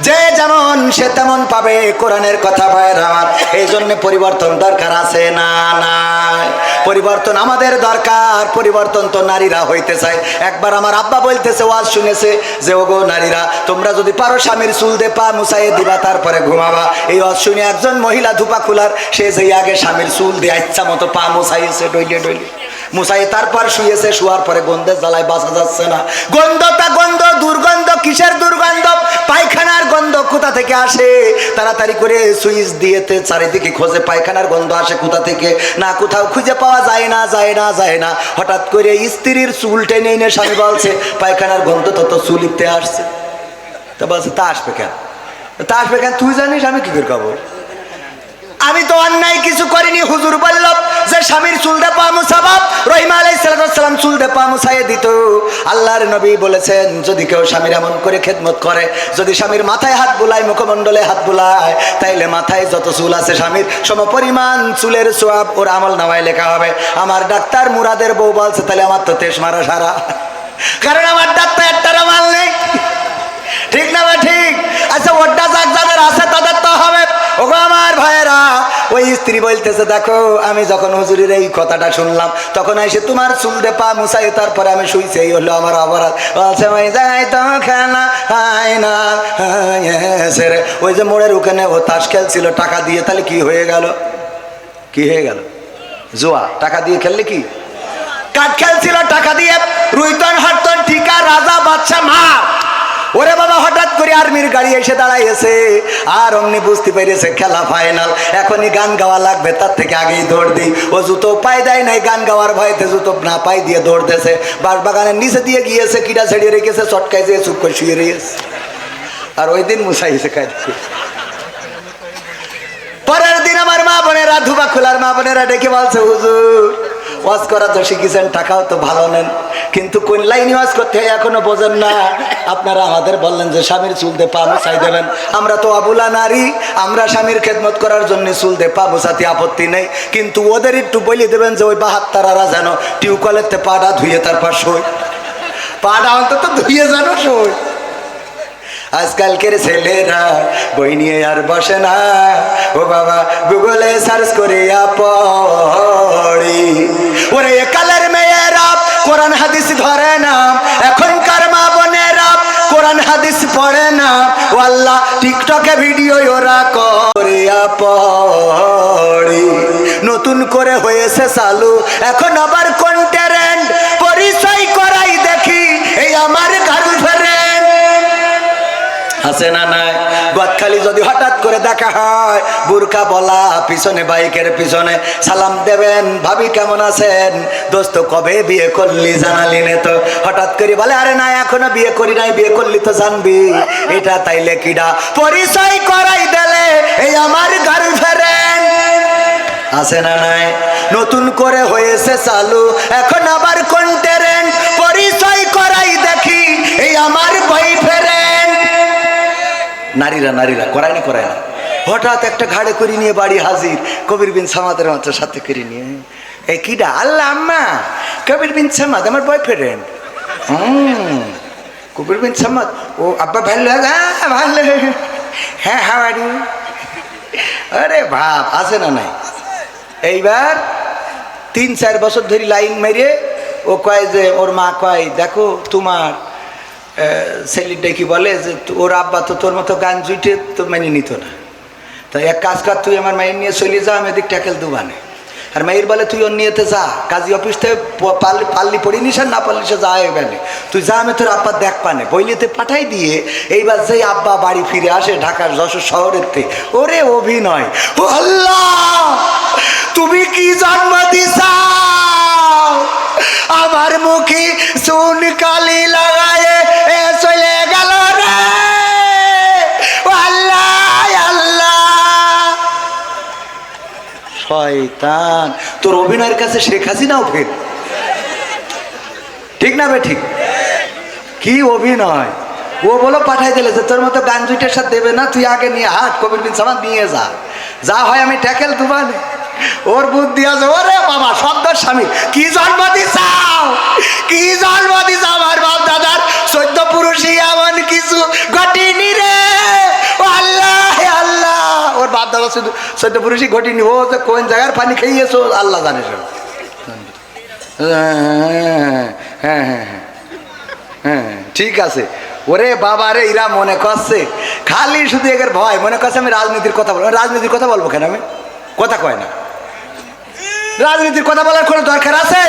যে যেমন সে তেমন পাবে। কোরআনের কথা ভাইয়ের আমার, এই জন্য পরিবর্তন দরকার আছে না নাই? পরিবর্তন আমাদের দরকার। পরিবর্তন তো নারীরা হইতে চায়। একবার আমার আব্বা বলতেছে, ওয়াজ শুনেছে যে ওগো নারীরা, তোমরা যদি পারো স্বামীর চুল দে পা মুছাইয়ে দিবা তারপরে ঘুমাবা। এই ওয়াজ শুনে একজন মহিলা ধুপা খুলার, সে যে আগে স্বামীর চুল দিয়ে ইচ্ছা মতো পা মুছাইয়েছে, ডইলে ডইলে মুছাই তারপর শুয়েছে। শোয়ার পরে গন্ধের জ্বালায় বাঁচা যাচ্ছে না। গন্ধটা গন্ধ, দুর্গন্ধ। কিসের দুর্গন্ধ? পায়খানার গন্ধ। কোথা থেকে আসে? তাড়াতাড়ি করে সুইচ দিয়েতে চারিদিকে খোঁজে পায়খানার গন্ধ আসে কোথা থেকে, না কোথাও খুঁজে পাওয়া যায় না যায় না যায় না। হঠাৎ করে স্ত্রীর চুল টেনে এনে স্বামী বলছে, পায়খানার গন্ধ তো চুলিতে আসছে। তো বলছে, তা আসবে কেন? তা আসবে কেন তুই জানিস, আমি কি করে খাবো? আমি তো অন্যায় কিছু করিনি। হুজুর বলল যে স্বামীর চুল দে পা মুছাবা। রহিমা আলাইহিস সালাম চুল দে পা মুছাইয়ে দিত। আল্লাহর নবী বলেছেন, যদি কেউ স্বামীর এমন করে খেদমত করে, যদি স্বামীর মাথায় হাত বুলায়, মুখমণ্ডলে হাত বুলায়, তাইলে মাথায় যত চুল আছে স্বামীর সমপরিমাণ চুলের সোয়াব ওর আমল নামায় লেখা হবে। আমার ডাক্তার মুরাদের বউ বলছে, তাহলে আমার তো তেশ মারা সারা, কারণ আমার ডাক্তার একটা মাল নেই। ঠিক না বা ঠিক? আচ্ছা ওটা যাক যাদের আছে তাদের তো হবে। ওগো আমার ভাইয়েরা, ওই স্ত্রী বলতেছে, দেখো আমি যখন হুজুরের এই কথাটা শুনলাম তখন এসে তোমার চুল দে পা মুছাই তারপরে আমি শুইছি, এই হলো আমার অপরাধ। বলছে ওই যাই তো খেলা হয় না। ওই যে মোড়ের ওখানে ও তাস খেলছিল টাকা দিয়ে, তাহলে কি হয়ে গেল? কি হয়ে গেল? জুয়া। টাকা দিয়ে খেললে কি? কাঠ খেলছিল টাকা দিয়ে, রুইতন হাটতন টিকা রাজা বাদশা মা। ওরে বাবা, হঠাৎ করে আর্মির গাড়ি এসে দাঁড়াইছে, আর অমনি বুঝতে পেরেছে খেলা ফাইনাল, এখনই গান গাওয়া লাগবে, তার থেকে আগেই দৌড় দিই। ও জুতো পাই দেয় নাই, গান গাওয়ার ভয়তে জুতো না পাই দিয়ে দৌড়তেছে। বাঁশবাগানের নিচে দিয়ে গিয়েছে, কিটা ছেড়িয়ে রেখেছে, চটকায় যেয়ে চুপ করে শুয়ে রয়েছে। আর ওই দিন মুছাইছে কাঁদছে। পরের দিন আমার মা বোনেরা, ধুবা খোলার মা বোনেরা ডেকে বলছে, হুজুর ওয়াজ করা তো শিখেছেন, টাকাও তো ভালো নেন, কিন্তু কোন লাইনে ওয়াজ করতে হয় এখনো বোঝেন না। আপনারা আমাদের বললেন যে স্বামীর চুল দিয়ে পা মুছাই দেবেন। আমরা তো আবুলা নারী, আমরা স্বামীর খেদমত করার জন্য চুল দিয়ে পা মুছাতে আপত্তি নেই, কিন্তু ওদের একটু বলে দেবেন যে ওই বাহাত্তারারা যেন টিউবওয়েলের পাটা ধুয়ে তারপর শোয়, পাটা অন্তত ধুয়ে যেন শোয়। আজকালকের ছেলেরা বই নিয়ে আর বসে না, ও বাবা গুগলে সার্চ করে পড়ি। ওরে কালের মেয়েরা কোরআন হাদিস ধরে না, এখনকার মা বোনেরা কোরআন হাদিস পড়ে না। ও আল্লাহ, টিকটকে ভিডিও ওরা করে পড়ি। নতুন করে হয়েছে চালু এখন আবার কোন ট্রেন্ড, পরিচয় করাই দেখি এই আমার গার্লফ্রেন্ড। আছে না নাই? গদখালি যদি হঠাৎ করে দেখা হয়, বুরকা বলা, পিছনে বাইকের পিছনে সালাম দেবেন, ভাবি কেমন আছেন, দোস্ত কবে বিয়ে করলি জানালি নে তো। হঠাৎ করে বলে, আরে না এখনো বিয়ে করি নাই, বিয়ে করলি তো জানবি। এটা তাইলে কিডা? পরিচয় করাই দিলে এই আমার গার্লফ্রেন্ড। আছে না নাই? নতুন করে হয়েছে চালু এখন আবার কোন ট্রেন্ড, পরিচয় করাই দেখি এই আমার বয়ফ্রেন্ড। নারীরা নারীরা করায় না করায় না। হঠাৎ একটা ঘাড়ে করে নিয়ে বাড়ি হাজির, কবির বিন সামাদের মাত্র সাথে করে নিয়ে, এই কিডা? আল্লাহ আম্মা, কবির বিন সামাদ আমার বয়ফ্রেন্ড। কবির বিন সামাদ, ও আব্বা ভালো? ভালো। হ্যাঁ হাওয়ারি। আরে ভাব, আছে না নাই? এইবার 3-4 বছর ধরে লাইন মেরে ও কয় যে, ওর মা কয়, দেখো তোমার ছেলেটা কি বলে যে ওর আব্বা তো তোর মতো গান জুইটে তো মেনে নিত না, তো এক কাজ কর, তুই আমার মায়ের নিয়ে চলে যাও, আমি এদিক ট্যাকেল দুবানে। আর মেয়ের বলে তুই ওর নিয়েতে যা, কাজী অফিস থেকে পাল্লি পড়ি নিস আর না পারলি সে যা এবারে তুই যা, আমি তোর আব্বা দেখ পানে বইলিতে পাঠাই দিয়ে। এইবার যেই আব্বা বাড়ি ফিরে আসে ঢাকার যশোর শহরের থেকে, ওরে অভিনয়, ও আল্লাহ তুমি কি জন্ম দিছাও, আমার মুখে চুন কালি লাগায় এ চলে গেল রে, ও আল্লাহ আল্লাহ। শয়তান, তোর অভিনয়ের কাছে শেখ হাসিনাও ফের, ঠিক না বে ঠিক? কি অভিনয়! ও বলো পাঠাই দিলে যে তোর মতো গান দুইটার সাথে দেবে না, তুই আগে নিয়ে হাট কবির বিন সামান নিয়ে যা, যা হয় আমি ট্যাকেল দুবানে। ওর বুদ্ধি আছে, ওরে বাবা শব্দের স্বামী, কি জন্ম দিছাও, কি জন্ম দিছাও, আমার বাপ দাদার 14 পুরুষই এমন কিছু ঘটিনি রে, ও আল্লাহ আল্লাহ। ওর বাপ দাদা শুধু 14 পুরুষই ঘটিনি, ও যে কোন জায়গার পানি খাইয়েছো আল্লাহ জানে। হ্যাঁ হ্যাঁ হ্যাঁ হ্যাঁ ঠিক আছে। ওরে বাবা রে, এরা মনে করছে খালি শুধু এদের ভয়, মনে করছে আমি রাজনীতির কথা বলবো। রাজনীতির কথা বলবো কেন? আমি কথা কয় না, রাজনীতির কথা বলার কোনো দরকার আছে?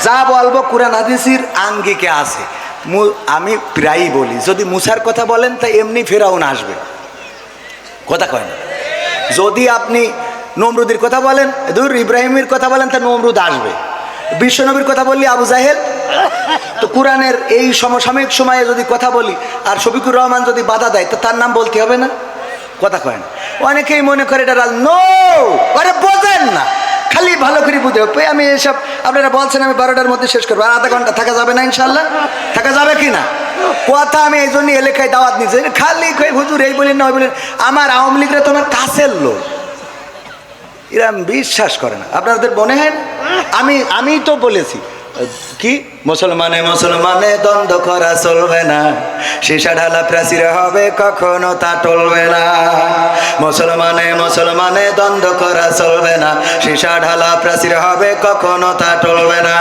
যা বলবো কুরআন হাদিসের আঙ্গিকে আছে। আমি প্রায়ই বলি, যদি মুসার কথা বলেন তা এমনি ফেরাউন আসবে, কথা কয় না। যদি আপনি নমরুদের কথা বলেন, দূর ইব্রাহিমের কথা বলেন, তা নমরুদ আসবে। বিশ্বনবীর কথা বললি আবু জাহেল। তো কোরআনের এই সমসাময়িক সময়ে যদি কথা বলি আর শফিকুর রহমান যদি বাধা দেয়, তো তার নাম বলতে হবে না, কথা কয় না। অনেকেই মনে করে এটা নো, আরে বোঝেন না, খালি ভালো করে বুঝে। আমি এসব আপনারা বলছেন আমি 12টার মধ্যে শেষ করবো, আর আধা ঘন্টা থাকা যাবে না? ইনশাল্লাহ থাকা যাবে কি না? কথা আমি এই জন্য এলাকায় দাওয়াত নিচ্ছি, খালি হুজুর এই বলেন না ওই বলেন। আমার আওয়ামী লীগরা তোমার কাছের লোক, এরা বিশ্বাস করে না। আপনাদের মনে হয় আমি তো বলেছি কি, মুসলমানে মুসলমানে দ্বন্দ্ব করা চলবে না, সীসা ঢালা প্রাচীর হবে কখনো তা টলবে না। মুসলমানে মুসলমানে দ্বন্দ্ব করা চলবে না, সীসা ঢালা প্রাচীর হবে কখনো তা টলবে না।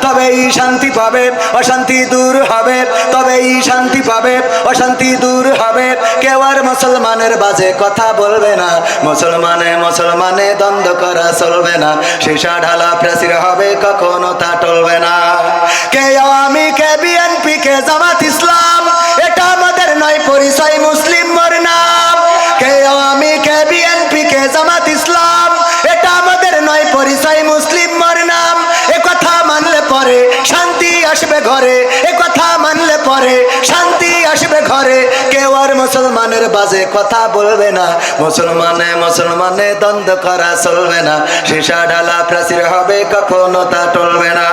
তবেই শান্তি পাবে, অশান্তি দূর হবে, তবেই শান্তি পাবে, অশান্তি দূর হবে। কেউ আর মুসলমানের বাজে কথা বলবে না, মুসলমানে মুসলমানে দ্বন্দ্ব করা চলবে না, সীসা ঢালা প্রাচীর হবে কখনো তা টলবে না। কে আওয়ামী, কে বিএনপি, কে জামাত ইসলাম, এটা আমাদের নয় পরিচয়, মুসলিম মোর নাম। কে আওয়ামী, কে বিএনপি, কে জামাত ইসলাম, এটা আমাদের নয় পরিচয়, মুসলিম মোর নাম। এ কথা মানলে পরে শান্তি আসবে ঘরে, এ কথা মানলে পরে শান্তি আসবে ঘরে। কেউ আর মুসলমানের বাজে কথা বলবে না, মুসলমানে মুসলমানে দ্বন্দ্ব করা চলবে না, সীসা ঢালা প্রাচীর হবে কখনো তা টলবে না।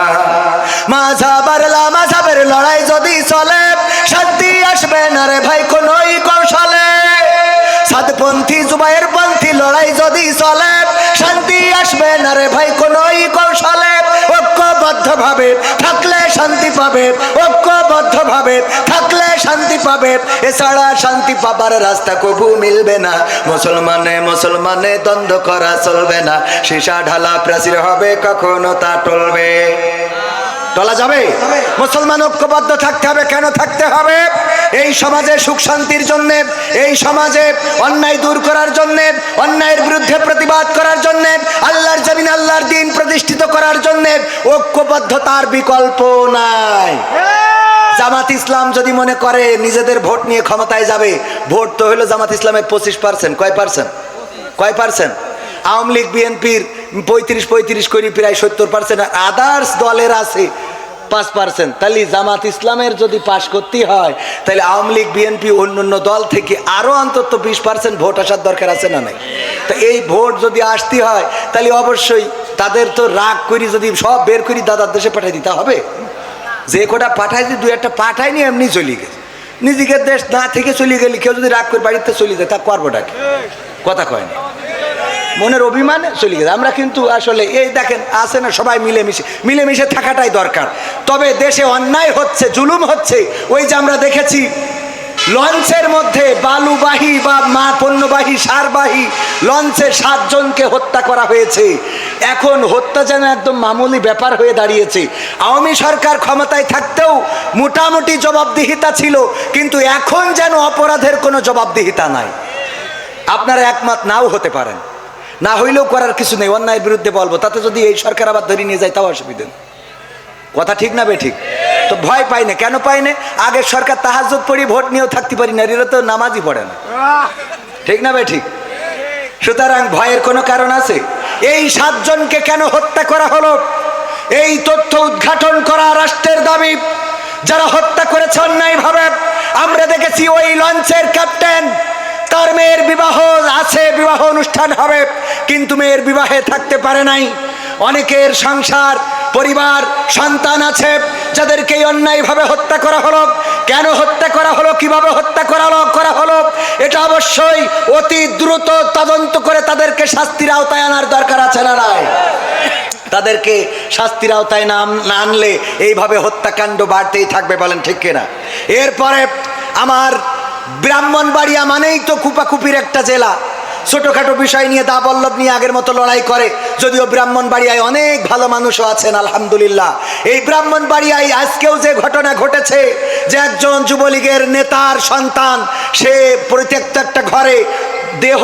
মাঝাবার মাঝাবের লড়াই যদি চলে, শান্তি আসবে না রে ভাই কোনই কৌশলে। সাতপন্থী জুবাইর পন্থী লড়াই যদি চলে, শান্তি আসবে না রে ভাই কোনই কৌশলে। ঐক্যবদ্ধ ভাবে থাকলে শান্তি পাবে, ঐক্যবদ্ধ ভাবে থাকলে শান্তি পাবে, এছাড়া শান্তি পাবার রাস্তা কবু মিলবে না। মুসলমানে মুসলমানে দ্বন্দ্ব করা চলবে না, সীসা ঢালা প্রাচীর হবে কখনো তা টলবে, টলা যাবে। মুসলমান ঐক্যবদ্ধ থাকতে হবে। কেন থাকতে হবে? এই সমাজে সুখ শান্তির জন্যে, এই সমাজে অন্যায় দূর করার জন্যে, অন্যায়ের বিরুদ্ধে প্রতিবাদ করার জন্যে, আল্লাহর জমিন আল্লাহর দ্বীন প্রতিষ্ঠিত করার জন্যে ঐক্যবদ্ধতার বিকল্প নাই। জামাত ইসলাম যদি মনে করে নিজেদের ভোট নিয়ে ক্ষমতায় যাবে, ভোট তো হলো জামাত ইসলামের 25%। কয় পার্সেন্ট? কয় পার্সেন্ট? আওয়ামী লীগ বিএনপির 35 করে প্রায় 70%, আদার্স দলের আছে 5%। তাহলে জামাত ইসলামের যদি পাশ করতে হয়, তাহলে আওয়ামী লীগ বিএনপি অন্যান্য দল থেকে আরো অন্তত 20% ভোট আসার দরকার আছে না নাই? তো এই ভোট যদি আসতে হয়, তাহলে অবশ্যই তাদের তো রাগ করি যদি সব বের করি দাদার দেশে পাঠাই দিতে হবে। যে কটা পাঠাই দিই, 2-1টা পাঠায়নি এমনি চলে গেছে। নিজেকে দেশ না থেকে চলে গেলি, কেউ যদি রাগ করে বাড়িতে চলে যায়, তা করবোটা কি? কথা কয় না, মনের অভিমানে চলে গেছে। আমরা কিন্তু আসলে এই দেখেন আছে না, সবাই মিলেমিশে থাকাটাই দরকার। তবে দেশে অন্যায় হচ্ছে, জুলুম হচ্ছে। ওই যে আমরা দেখেছি লঞ্চের মধ্যে বালুবাহী বা পণ্যবাহী সারবাহী লঞ্চে 7 জনকে হত্যা করা হয়েছে। এখন হত্যা যেন একদম মামুলি ব্যাপার হয়ে দাঁড়িয়েছে। আওয়ামী সরকার ক্ষমতায় থাকতেও মোটামুটি জবাবদিহিতা ছিল, কিন্তু এখন যেন অপরাধের কোনো জবাবদিহিতা নাই। আপনারা একমত নাও হতে পারেন, না হইলেও করার কিছু নেই, অন্যায়ের বিরুদ্ধে বলবো, তাতে যদি এই সরকার আবার ধরে নিয়ে যায় তাও অসুবিধা নেই। কথা ঠিক না বে ঠিক? তো ভয় পাই না, কেন পাই না? আগের সরকার তাহাজ্জুদ পড়ি ভোট নিয়েও থাকতে পারি না, এরা তো নামাজই পড়ে না, ঠিক না বে ঠিক? সুতরাং ভয়ের কোনো কারণ আছে? এই 7 জনকে কেন হত্যা করা হলো, এই তথ্য উদ্ঘাটন করা রাষ্ট্রের দাবি। যারা হত্যা করেছে অন্যায়ভাবে, আমরা দেখেছি ওই লঞ্চের ক্যাপ্টেন, তার মেয়ের বিবাহ আছে, বিবাহ অনুষ্ঠান হবে, কিন্তু মেয়ের বিবাহে থাকতে পারে নাই। অনেকের সংসার, পরিবার, সন্তান আছে যাদেরকে অন্যায়ভাবে হত্যা করা হলো। কেন হত্যা করা হলো, কিভাবে হত্যা করা হলো, এটা অবশ্যই অতি দ্রুত তদন্ত করে তাদেরকে শাস্তির আওতায় আনার দরকার আছে না নাই? তাদেরকে শাস্তির আওতায় না আনলে এইভাবে হত্যাকাণ্ড বাড়তেই থাকবে, বলেন ঠিক কিনা? এরপরে আমার ব্রাহ্মণবাড়িয়া মানেই তো কুপাকুপির একটা জেলা, ছোটখাটো বিষয় নিয়ে দা বল্লভ নিয়ে আগের মতো লড়াই করে, যদিও ব্রাহ্মণবাড়িয়ায় অনেক ভালো মানুষও আছেন আলহামদুলিল্লাহ। এই ব্রাহ্মণবাড়িয়ায় আজকেও যে ঘটনা ঘটেছে, যে একজন যুবলীগের নেতার সন্তান, সে পরিত্যক্ত একটা ঘরে দেহ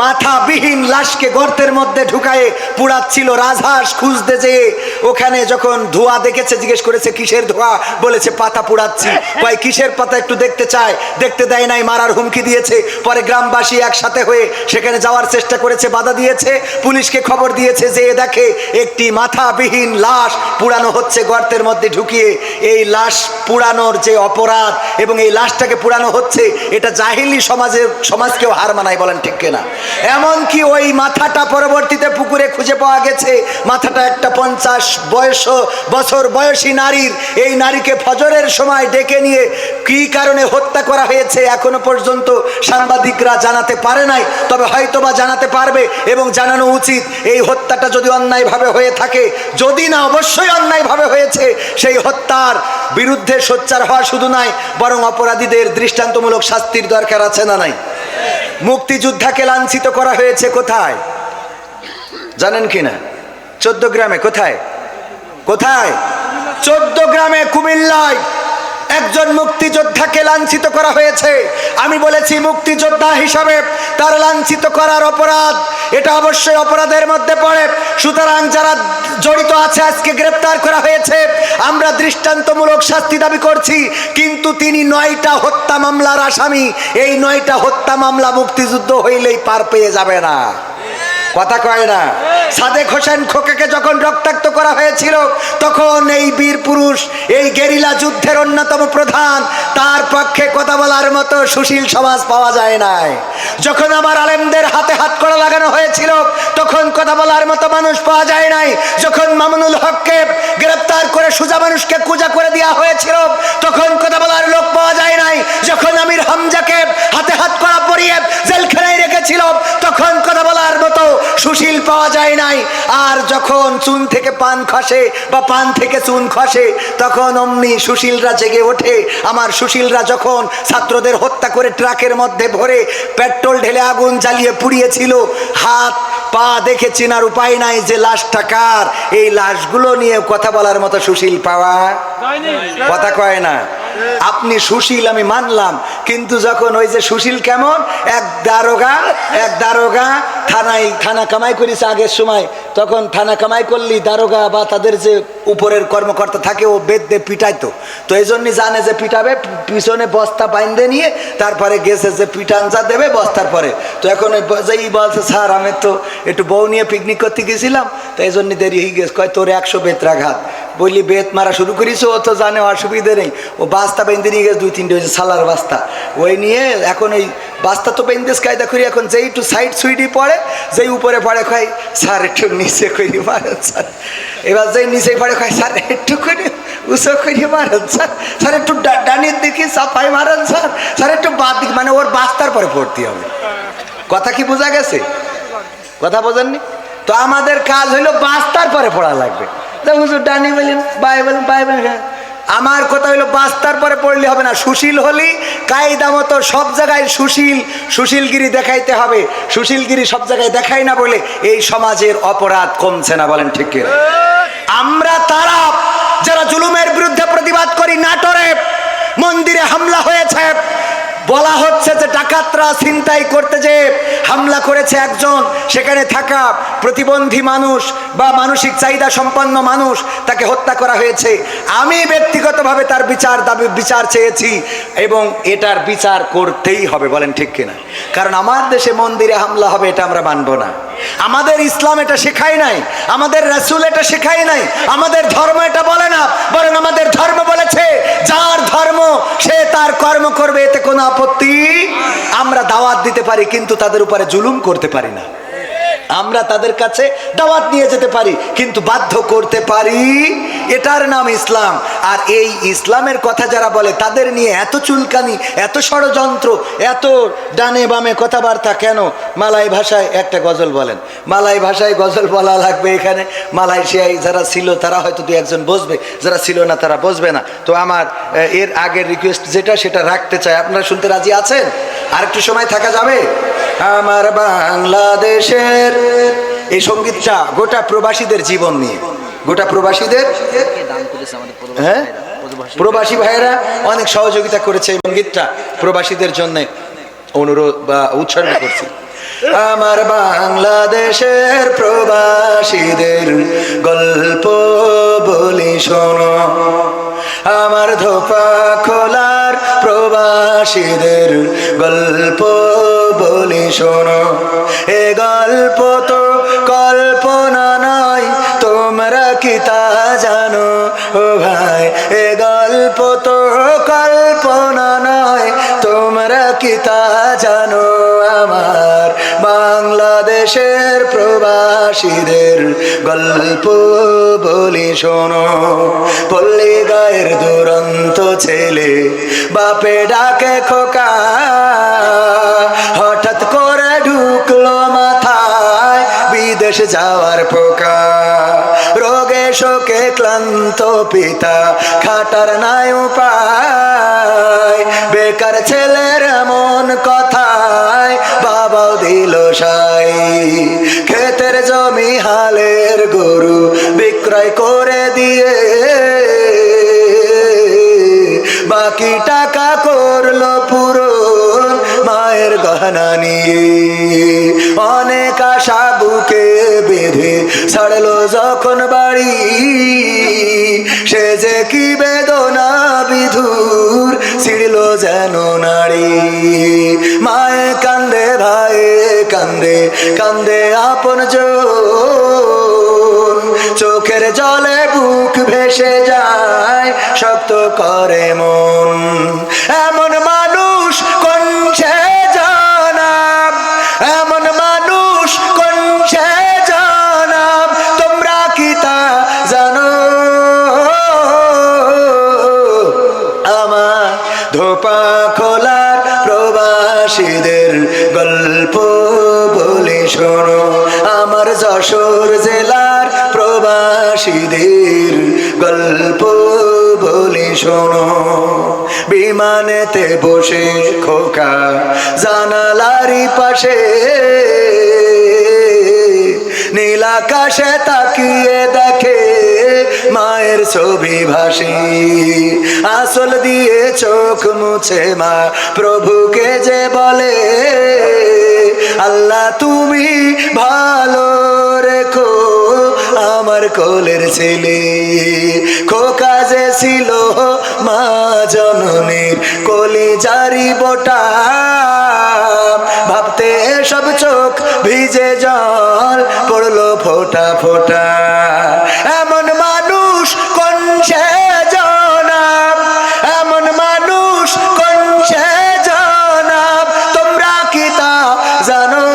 মাথাবিহীন লাশকে গর্তের মধ্যে ঢুকায়ে পুড়াচ্ছিল। রাজহাঁস খুঁজতে যেয়ে ওখানে যখন ধোঁয়া দেখেছে, জিজ্ঞেস করেছে কিসের ধোঁয়া, বলেছে পাতা পুড়াচ্ছি। কয় কিসের পাতা, একটু দেখতে চায়, দেখতে দেয় নাই, মারার হুমকি দিয়েছে। পরে গ্রামবাসী একসাথে হয়ে সেখানে যাওয়ার চেষ্টা করেছে, বাধা দিয়েছে, পুলিশকে খবর দিয়েছে, যে দেখে একটি মাথাবিহীন লাশ পুড়ানো হচ্ছে গর্তের মধ্যে ঢুকিয়ে। এই লাশ পুড়ানোর যে অপরাধ এবং এই লাশটাকে পুড়ানো হচ্ছে, এটা জাহিলি সমাজকেও হার মানায়, বলেন ঠিক কিনা? এমনকি ওই মাথাটা পরবর্তীতে পুকুরে খুঁজে পাওয়া গেছে। মাথাটা একটা 50 বছর বয়সী নারীর। এই নারীকে ফজরের সময় ডেকে নিয়ে কি কারণে হত্যা করা হয়েছে এখনো পর্যন্ত সাংবাদিকরা জানাতে পারে নাই, তবে হয়তোবা জানাতে পারবে এবং জানানো উচিত। এই হত্যাটা যদি অন্যায়ভাবে হয়ে থাকে, যদি না অবশ্যই অন্যায়ভাবে হয়েছে, সেই হত্যার বিরুদ্ধে সোচ্চার হওয়া শুধু নয়, বরং অপরাধীদের দৃষ্টান্তমূলক শাস্তির দরকার আছে না নাই? মুক্তিযোদ্ধাকে লাঞ্ছিত করা হয়েছে কোথায় জানেন কিনা? 14 গ্রামে। কোথায়? 14 গ্রামে, কুমিল্লায় একজন মুক্তিযোদ্ধাকে লাঞ্ছিত করা হয়েছে। আমি বলেছি মুক্তিযোদ্ধা হিসাবে তার লাঞ্ছিত করার অপরাধ, এটা অবশ্যই অপরাধের মধ্যে পড়ে। সুতরাং যারা জড়িত আছে আজকে গ্রেপ্তার করা হয়েছে, আমরা দৃষ্টান্তমূলক শাস্তি দাবি করছি। কিন্তু তিনি 9টা হত্যা মামলার আসামি। এই 9টা হত্যা মামলা মুক্তিযুদ্ধ হইলেই পার পেয়ে যাবে না, কথা কয় না? সাদেক হোসেন খোকাকে যখন রক্তাক্ত করা হয়েছিল, তখন এই বীর পুরুষ, এই গেরিলা যুদ্ধের অন্যতম প্রধান, তার পক্ষে কথা বলার মতো সুশীল সমাজ পাওয়া যায় নাই। যখন আমার আলেমদের হাতে হাত কড়া লাগানো হয়েছিল, তখন কথা বলার মতো মানুষ পাওয়া যায় নাই। যখন মামুনুল হককে গ্রেপ্তার করে সোজা মানুষকে কুজা করে দেওয়া হয়েছিল, তখন কথা বলার লোক পাওয়া যায় নাই। যখন আমির হামজাকে হাতে হাত কড়া পরিয়ে জেলখানায় রেখেছিল, তখন কথা বলার মতো সুশীল পাওয়া যায় নাই। আর যখন চুন থেকে পান খসে বা পান থেকে চুন খসে, তখন অমনি সুশীলরা জেগে ওঠে। আমার সুশীলরা যখন ছাত্রদের হত্যা করে ট্রাকের মধ্যে ভরে পেট্রোল ঢেলে আগুন জ্বালিয়ে পুড়িয়েছিল, হাত পা দেখে চেনার উপায় নাই যে লাশটা কার। এই লাশগুলো নিয়ে কথা বলার মতো সুশীল পাওয়া, কথা কয় না? আপনি সুশীল আমি মানলাম, কিন্তু যখন ওই যে সুশীল কেমন, এক দারোগা থানা কামাই করেছে আগের সময়, তখন থানা কামাই করলি দারোগা বা তাদের যে উপরের কর্মকর্তা থাকে, ও বেদে পিটাইতো। তো এই জন্যই জানে যে পিটাবে, পিছনে বস্তা বাইন্ধে নিয়ে তারপরে গেছে যে পিটান যা দেবে বস্তার পরে। তো এখন যেই বলছে স্যার আমি তো একটু বউ নিয়ে পিকনিক করতে গেছিলাম, তো এই জন্য দেরি হয়ে গেছে। কয় তোর 100 বেত্রাঘাত। বললি বেত মারা শুরু করিস, ও তো জানে অসুবিধে নেই। ও বাস্তা বেঁধে নিয়ে গেছে 2-3টে, হয়েছে সালার বাস্তা। ওই নিয়ে এখন ওই বাস্তা তো বেঁধেস কায়দা করি, এখন যেই একটু সাইড সুইডি পড়ে, যেই উপরে পড়ে কয় স্যার একটু নিচে করি মারেন স্যার। এবার যেই নিচে পড়ে কয় স্যার একটু করে উঁচু করি মারেন স্যার, স্যার একটু ডানির দিকে চাপাই মারেন স্যার, স্যার একটু বাদ দিক, মানে ওর বাস্তার পরে পড়তে হবে। কথা কি বোঝা গেছে? কথা বোঝেননি? তো আমাদের কাজ হইলো বাস্তার পরে পড়া লাগবে। ডানি বলেন বাই বলেন বাই বলেন, হ্যাঁ। আমার কথা হইলো বাস্তার পরে পড়লে হবে না। সুশীল হলি কায়দা মতো সব জায়গায় সুশীলগিরি দেখাইতে হবে। সুশীলগিরি সব জায়গায় দেখাই না বলে এই সমাজের অপরাধ কমছে না, বলেন ঠিক কিনা? আমরা তারা যারা জুলুমের বিরুদ্ধে প্রতিবাদ করি, নাটোরে মন্দিরে হামলা হয়েছে, বলা হচ্ছে যে ডাকাতরা ছিনতাই করতে যে হামলা করেছে একজন, সেখানে থাকা প্রতিবন্ধী মানুষ বা মানসিক চাহিদা সম্পন্ন মানুষ, তাকে হত্যা করা হয়েছে। আমি ব্যক্তিগতভাবে তার বিচার চেয়েছি এবং এটার বিচার করতেই হবে। বলেন ঠিক কিনা? কারণ আমার দেশে মন্দিরে হামলা হবে এটা আমরা মানব না। আমাদের ইসলাম এটা শেখায় নাই, আমাদের রাসূল এটা শেখায় নাই, আমাদের ধর্ম এটা বলে না। বরং আমাদের ধর্ম বলেছে যার ধর্ম সে তার কর্ম করবে, এতে কোনো আপত্তি। আমরা দাওয়াত দিতে পারি কিন্তু তাদের উপরে জুলুম করতে পারি না। আমরা তাদের কাছে দাওয়াত নিয়ে যেতে পারি কিন্তু বাধ্য করতে পারি, এটার নাম ইসলাম। আর এই ইসলামের কথা যারা বলে তাদের নিয়ে এত চুলকানি, এত ষড়যন্ত্র, এত ডানে বামে কথাবার্তা কেন? মালাই ভাষায় একটা গজল বলেন। মালাই ভাষায় গজল বলা লাগবে এখানে। মালয়েশিয়ায় যারা ছিল তারা হয়তো দু একজন বসবে, যারা ছিল না তারা বসবে না। তো আমার এর আগের রিকোয়েস্ট যেটা সেটা রাখতে চাই। আপনারা শুনতে রাজি আছেন? আর একটু সময় থাকা যাবে? আমার বাংলাদেশের এই সঙ্গীতটা গোটা প্রবাসীদের জীবন নিয়ে, গোটা প্রবাসীদের, হ্যাঁ প্রবাসী ভাইয়েরা অনেক সহযোগিতা করেছে এই সঙ্গীতটা প্রবাসীদের জন্য অনুরোধ বা উৎসর্গ করছি। আমার বাংলাদেশের প্রবাসীদের গল্প বলি শোনো, আমার ধোপা খোলার প্রবাসীদের গল্প বলি শোনো। এ গল্প তো কল্পনা নয়, তোমরা কি তা জানো ও ভাই? এ গল্প তো কল্পনা নয়, তোমরা কি তা জানো? আমার বাংলাদেশের প্রবাসীদের গল্প বলি শোনো। পল্লী গায়ের দুরন্ত ছেলে বাপে ডাকে খোকা, হঠাৎ করে ঢুকলো মাথায় বিদেশ যাওয়ার পোকা। রোগে শোকে ক্লান্ত পিতা খাটার নাই উপায়, বেকার ছেলের এমন কথায় বাবাও দিল সাই। ক্ষেতের জমি হালের গরু বিক্রয় করে দিয়ে বাকি টাকা করলো পূরণ মায়ের গহনা নিয়ে। অনেক আশা বুকে বেঁধে ছাড়লো যখন বাড়ি, সে যে কি বেদনা বিধুর ছিড়ল যেন নারী। মায়ে কান্দে, ভাইয়ে কান্দে, কান্দে আপন জন, চোখের জলে বুক ভেসে যায়, শক্ত করে মন। এমন মানুষ কোন সে জানাব, এমন মানুষ কোন সে জানাব, তোমরা কি তা জানো? আমার ধোপা খোলার প্রবাসীদের গল্প বলি শোনো, আমার যশোর জেলার প্রবাসীদের গল্প বলি শোনো। বিমানেতে বসে খোকা জানালারি পাশে, নীল আকাশে তাকিয়ে দেখে মায়ের ছবি ভাসি। আসল দিয়ে চোখ মুছে মা প্রভুকে যে বলে, আল্লাহ তুমি ভালো রেখো আমার কোলের ছেলে। খোকা যে ছিল মা জননীর কলিজারি বোটা, ভাবতে সব চোখ ভিজে জল পড়লো ফোঁটা ফোঁটা। এমন মানুষ কোন সে জনাব, এমন মানুষ কোন সে জনাব, তোমরা কি তা জানো?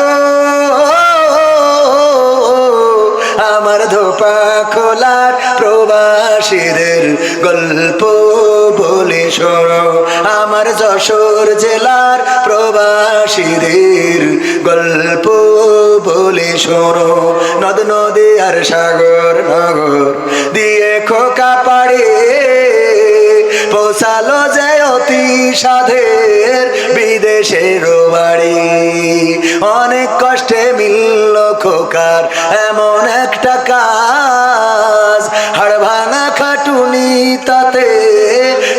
আমার ধোপা খোলার প্রবাসীদের গল্প বলি শোনো, আমার যশোর জেলার প্রবাসীদের গল্প বলি শোনো। নদ নদী আর সাগর নগর দিয়ে খোকা পাড়ে পৌঁছালো যে অতি সাধের বিদেশের বাড়ি। অনেক কষ্টে মিলল খোকার এমন একটা কাজ, হাড় ভাঙা খাটুনি তাতে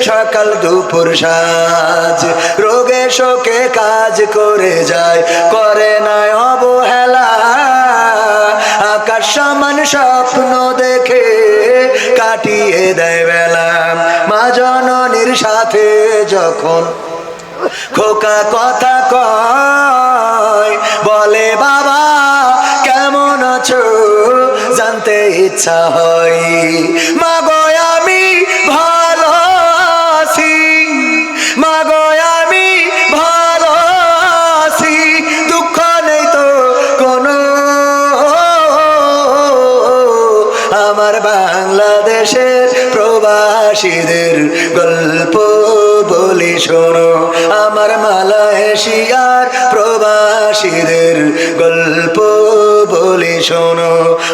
সকাল দুপুর সাজ। রোগে শোকে কাজ করে যায়, করে না অবহেলা। আকাশ সমান স্বপ্ন দেখে কাটিয়ে দেয় বেলা। মা জননীর সাথে যখন খোকা কথা কয়, বলে বাবা কেমন আছো, জানতে ইচ্ছা হয়। মা গো আমি ভালো আছি, মা গো আমি ভালো আছি, দুঃখ নেই তো কোনো। আমার বাংলাদেশের প্রবাসীদের গল্প বলি শোনো, আমার মালয়েশিয়ার প্রবাসীদের গল্প বলি শোনো।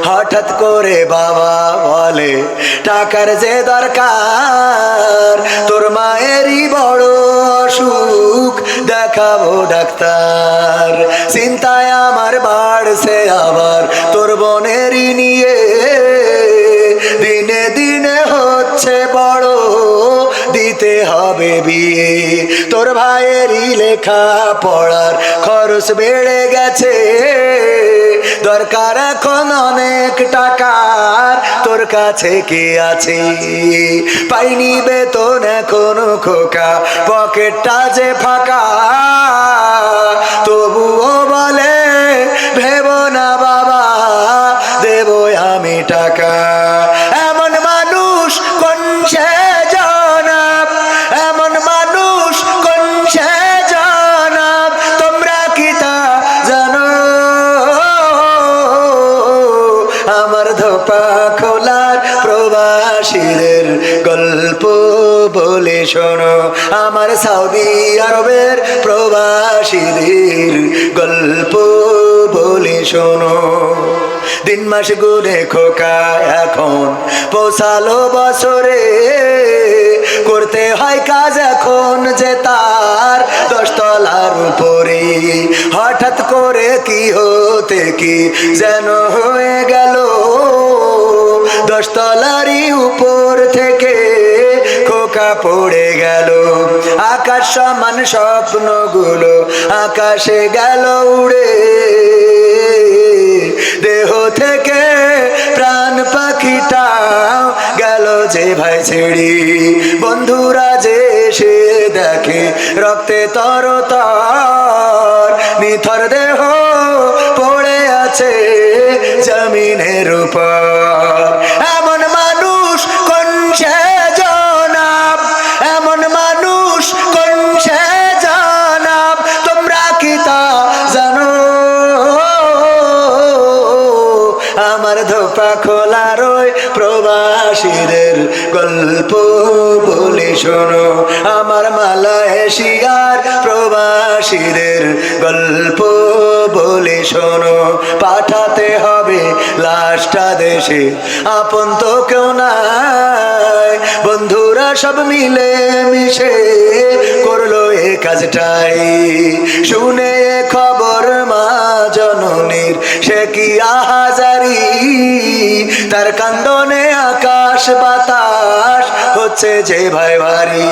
হঠাৎ করে বাবা বলে টাকার যে দরকার, তোর মায়েরই বড় অসুখ, দেখাবো ডাক্তার। চিন্তায় আমার বাড়ছে আবার তোর বোনেরই নিয়ে, দিনে দিনে হচ্ছে বড়, দিতে হবে বিয়ে। তোর ভাইয়েরই লেখা পড়ার খরচ বেড়ে গেছে, দরকার এখন অনেক টাকার, তোর কাছে কি আছে? পাইনি বেতন এখনো খোকা, পকেটটা যে ফাঁকা, তবুও বলে ভেব না বাবা, দেবো আমি টাকা। এমন মানুষ কোন সে জনাব, এমন মানুষ কোন সে জনাব, তোমরা কি তা জানো? আমার ধোপা খোলার প্রবাসীদের গল্প বলে শোনো, আমার সৌদি আরবের প্রবাসীদের গল্প বলে শোনো। দিন মাস গুনে খোকা এখন পৌঁছালো বছরে, করতে হয় কাজ এখন যে তার 10 তলার উপরে। হঠাৎ করে কি হতে কি যেন হয়ে গেল, 10 তলারই উপর থেকে খোকা পড়ে গেল। আকাশ সমান স্বপ্নগুলো আকাশে গেল উড়ে, দেহ থেকে প্রাণ পাখিটা গেল যে ভাই ছেড়ে। বন্ধুরা যে এসে দেখে রক্তে তরতর, নিথর দেহ পড়ে আছে জমিনের উপর। এমন মানুষ কোন সে জনাব, এমন মানুষ কোন সে জনাব, তোমরা কি তা জানো? আমার ধোপা খোলার ওই প্রবাসীদের গল্প বলে শোনো, আমার মালয়েশিয়ার প্রবাসীদের গল্প বলে শোনো। পাঠাতে হবে লাশটা দেশে, আপন তো কেউ নাই, বন্ধুরা সব মিলে মিশে করলো এ কাজটাই। শুনে খবর মা জননীর সে কি আহাজারি, তার কান্দনে আকাশ বাতাস হচ্ছে যে ভাই ভারী।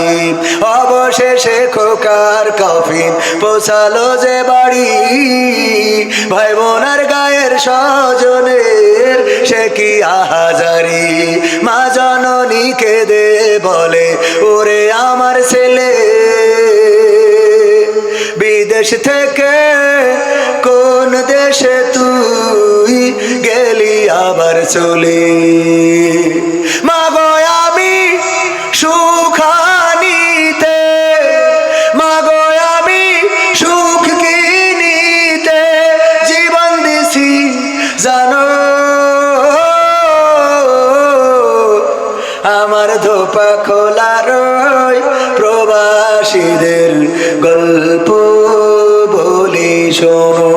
অবশেষে খোকার কফিন পৌঁছালো যে বাড়ি, ভাই বোনার গায়ের স্বজনের সে কি আহাজারি। মা জননী কেঁদে বলে ওরে আমার ছেলে, বিদেশ থেকে কোন দেশে তুই গেলি আবার চলে। মা গো আমি সুখানিতে, মা গো আমি সুখ কিনিতে জীবন দিছি জানো। আমার ধোপা খোলার প্রবাসীদের গল্প বলি শোনো।